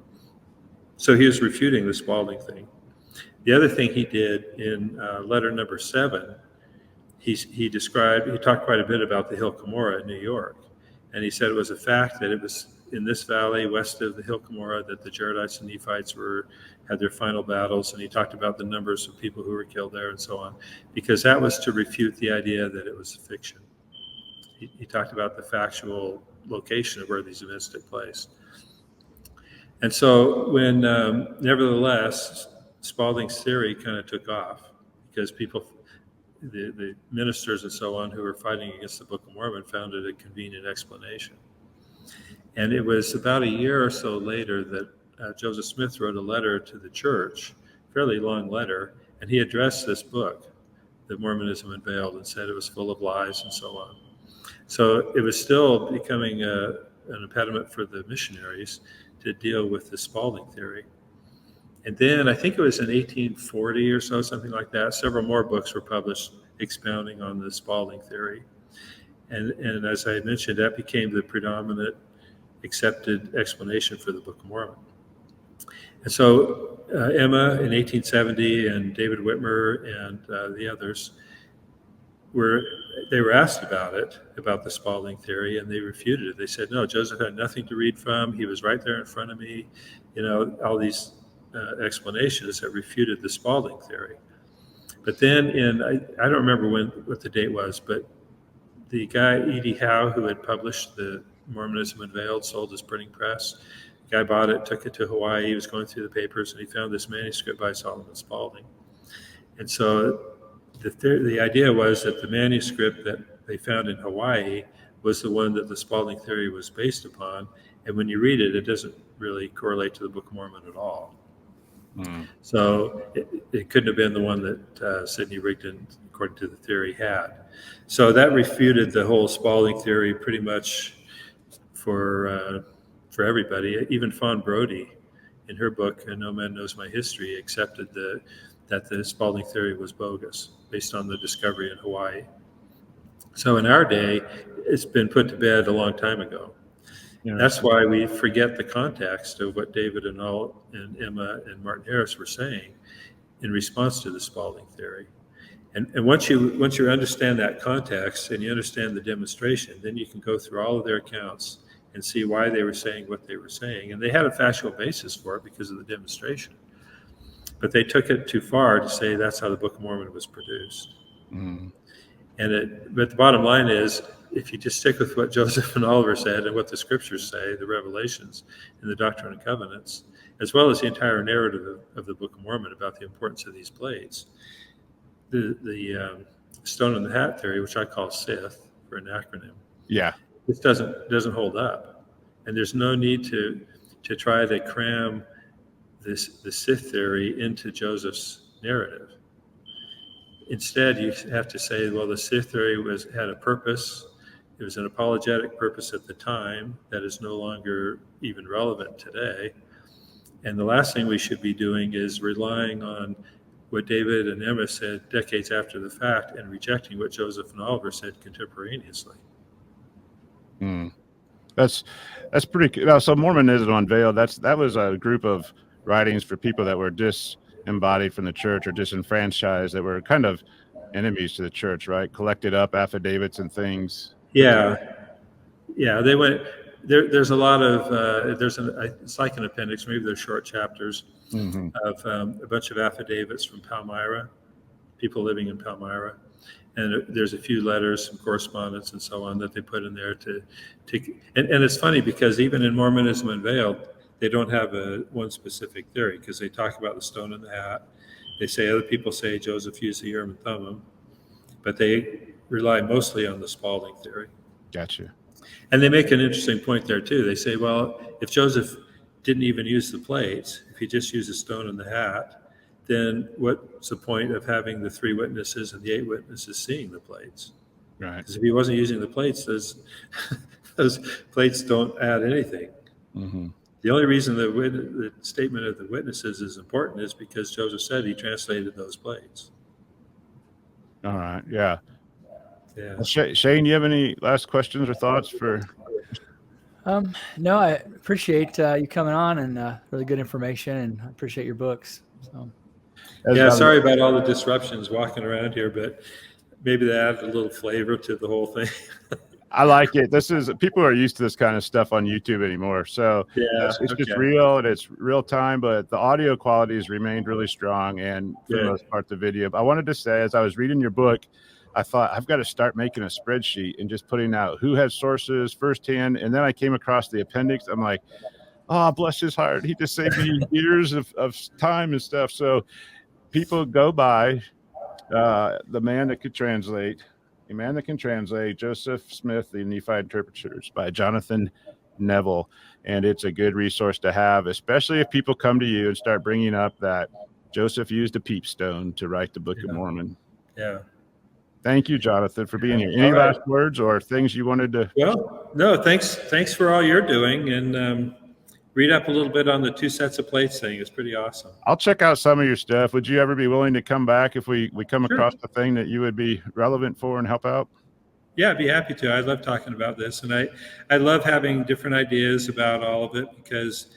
So he was refuting the Spalding thing. The other thing he did in letter number 7, he talked quite a bit about the Hill Cumorah in New York. And he said it was a fact that it was in this valley west of the Hill Cumorah that the Jaredites and Nephites had their final battles. And he talked about the numbers of people who were killed there and so on, because that was to refute the idea that it was fiction. He talked about the factual location of where these events took place. And so when, nevertheless, Spalding's theory kind of took off because the ministers and so on who were fighting against the Book of Mormon found it a convenient explanation. And it was about a year or so later that Joseph Smith wrote a letter to the church, fairly long letter, and he addressed this book, the Mormonism Unveiled, and said it was full of lies and so on. So it was still becoming an impediment for the missionaries to deal with the Spalding theory. And then I think it was in 1840 or so, something like that, several more books were published expounding on the Spalding theory. And as I had mentioned, that became the predominant accepted explanation for the Book of Mormon. And so Emma in 1870 and David Whitmer and the others were asked about the Spalding theory, and they refuted it. They said, no, Joseph had nothing to read from. He was right there in front of me. All these explanations that refuted the Spalding theory. But then I don't remember what the date was, but the guy, E.D. Howe, who had published the Mormonism Unveiled, sold his printing press. The guy bought it, took it to Hawaii. He was going through the papers, and he found this manuscript by Solomon Spalding. And so the idea was that the manuscript that they found in Hawaii was the one that the Spalding theory was based upon. And when you read it, it doesn't really correlate to the Book of Mormon at all. So it couldn't have been the one that Sidney Rigdon, according to the theory, had. So that refuted the whole Spalding theory pretty much for everybody. Even Fawn Brody, in her book, No Man Knows My History, accepted that the Spalding theory was bogus based on the discovery in Hawaii. So in our day, it's been put to bed a long time ago. That's why we forget the context of what David and Emma and Martin Harris were saying in response to the Spalding theory. And once you understand that context and you understand the demonstration, then you can go through all of their accounts and see why they were saying what they were saying. And they had a factual basis for it because of the demonstration. But they took it too far to say that's how the Book of Mormon was produced. But the bottom line is, if you just stick with what Joseph and Oliver said and what the scriptures say, the revelations and the Doctrine and Covenants, as well as the entire narrative of the Book of Mormon about the importance of these blades, the stone in the hat theory, which I call SITH for an acronym, this doesn't hold up. And there's no need to try to cram the SITH theory into Joseph's narrative. Instead, you have to say, well, the SITH theory had a purpose. It was an apologetic purpose at the time that is no longer even relevant today. And the last thing we should be doing is relying on what David and Emma said decades after the fact and rejecting what Joseph and Oliver said contemporaneously. That's pretty cool. So Mormonism Unveiled, that was a group of writings for people that were disembodied from the church or disenfranchised, that were kind of enemies to the church, right? Collected up affidavits and things. Yeah. They went there's a lot of it's like an appendix, maybe they're short chapters of a bunch of affidavits from Palmyra, people living in Palmyra, and there's a few letters, some correspondence, and so on that they put in there to and it's funny because even in Mormonism Unveiled, they don't have one specific theory, because they talk about the stone in the hat. They say other people say Joseph used the Urim and Thummim, but they rely mostly on the Spalding theory. Gotcha. And they make an interesting point there too. They say, well, if Joseph didn't even use the plates, if he just used a stone in the hat, then what's the point of having the 3 witnesses and the 8 witnesses seeing the plates? Right. Because if he wasn't using the plates, those plates don't add anything. The only reason the statement of the witnesses is important is because Joseph said he translated those plates. All right. Yeah. Yeah. Shane, you have any last questions or thoughts for? No, I appreciate you coming on, and really good information, and I appreciate your books. So. Yeah, sorry about all the disruptions walking around here, but maybe that added a little flavor to the whole thing. I like it. People are used to this kind of stuff on YouTube anymore. So yeah, it's just real, and it's real time, but the audio quality has remained really strong, and for the most part, the video. But I wanted to say, as I was reading your book, I thought I've got to start making a spreadsheet and just putting out who has sources firsthand. And then I came across the appendix. I'm like, oh, bless his heart. He just saved me years of time and stuff. So people go by The Man That Could Translate, A Man That Can Translate, Joseph Smith, The Nephi Interpreters by Jonathan Neville. And it's a good resource to have, especially if people come to you and start bringing up that Joseph used a peepstone to write the Book of Mormon. Yeah. Thank you, Jonathan, for being here. Any last words or things you wanted to? Well, no, thanks for all you're doing, and read up a little bit on the 2 sets of plates thing. It's pretty awesome. I'll check out some of your stuff. Would you ever be willing to come back if we come across the thing that you would be relevant for and help out? Yeah, I'd be happy to. I love talking about this, and I love having different ideas about all of it, because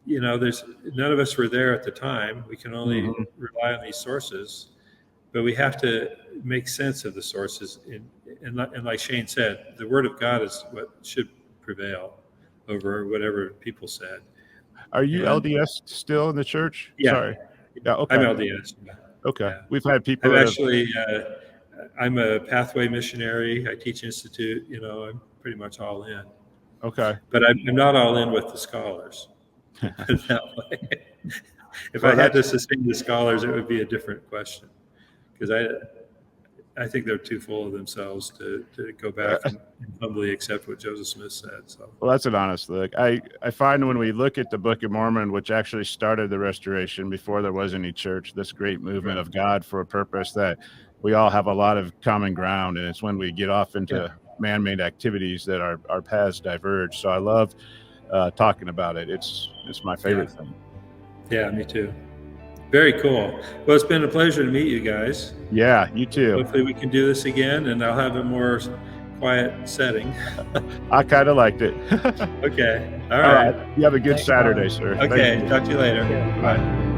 there's none of us were there at the time. We can only rely on these sources. But we have to make sense of the sources. And like Shane said, the Word of God is what should prevail over whatever people said. Are you LDS still in the church? Yeah. Sorry. Yeah. Okay. I'm LDS. Okay. Yeah. We've had people. I'm a pathway missionary. I teach institute. I'm pretty much all in. Okay. But I'm not all in with the scholars. That way. If I had to sustain the scholars, it would be a different question. Because I think they're too full of themselves to go back and humbly accept what Joseph Smith said. So, well, that's an honest look. I find when we look at the Book of Mormon, which actually started the Restoration before there was any church, this great movement of God for a purpose, that we all have a lot of common ground, and it's when we get off into man-made activities that our paths diverge. So I love talking about it. It's my favorite thing. Yeah, me too. Very cool. Well, it's been a pleasure to meet you guys. Yeah, you too. Hopefully we can do this again, and I'll have a more quiet setting. I kind of liked it. Okay. All right. You have a good Saturday, sir. Okay. Talk to you later. Bye.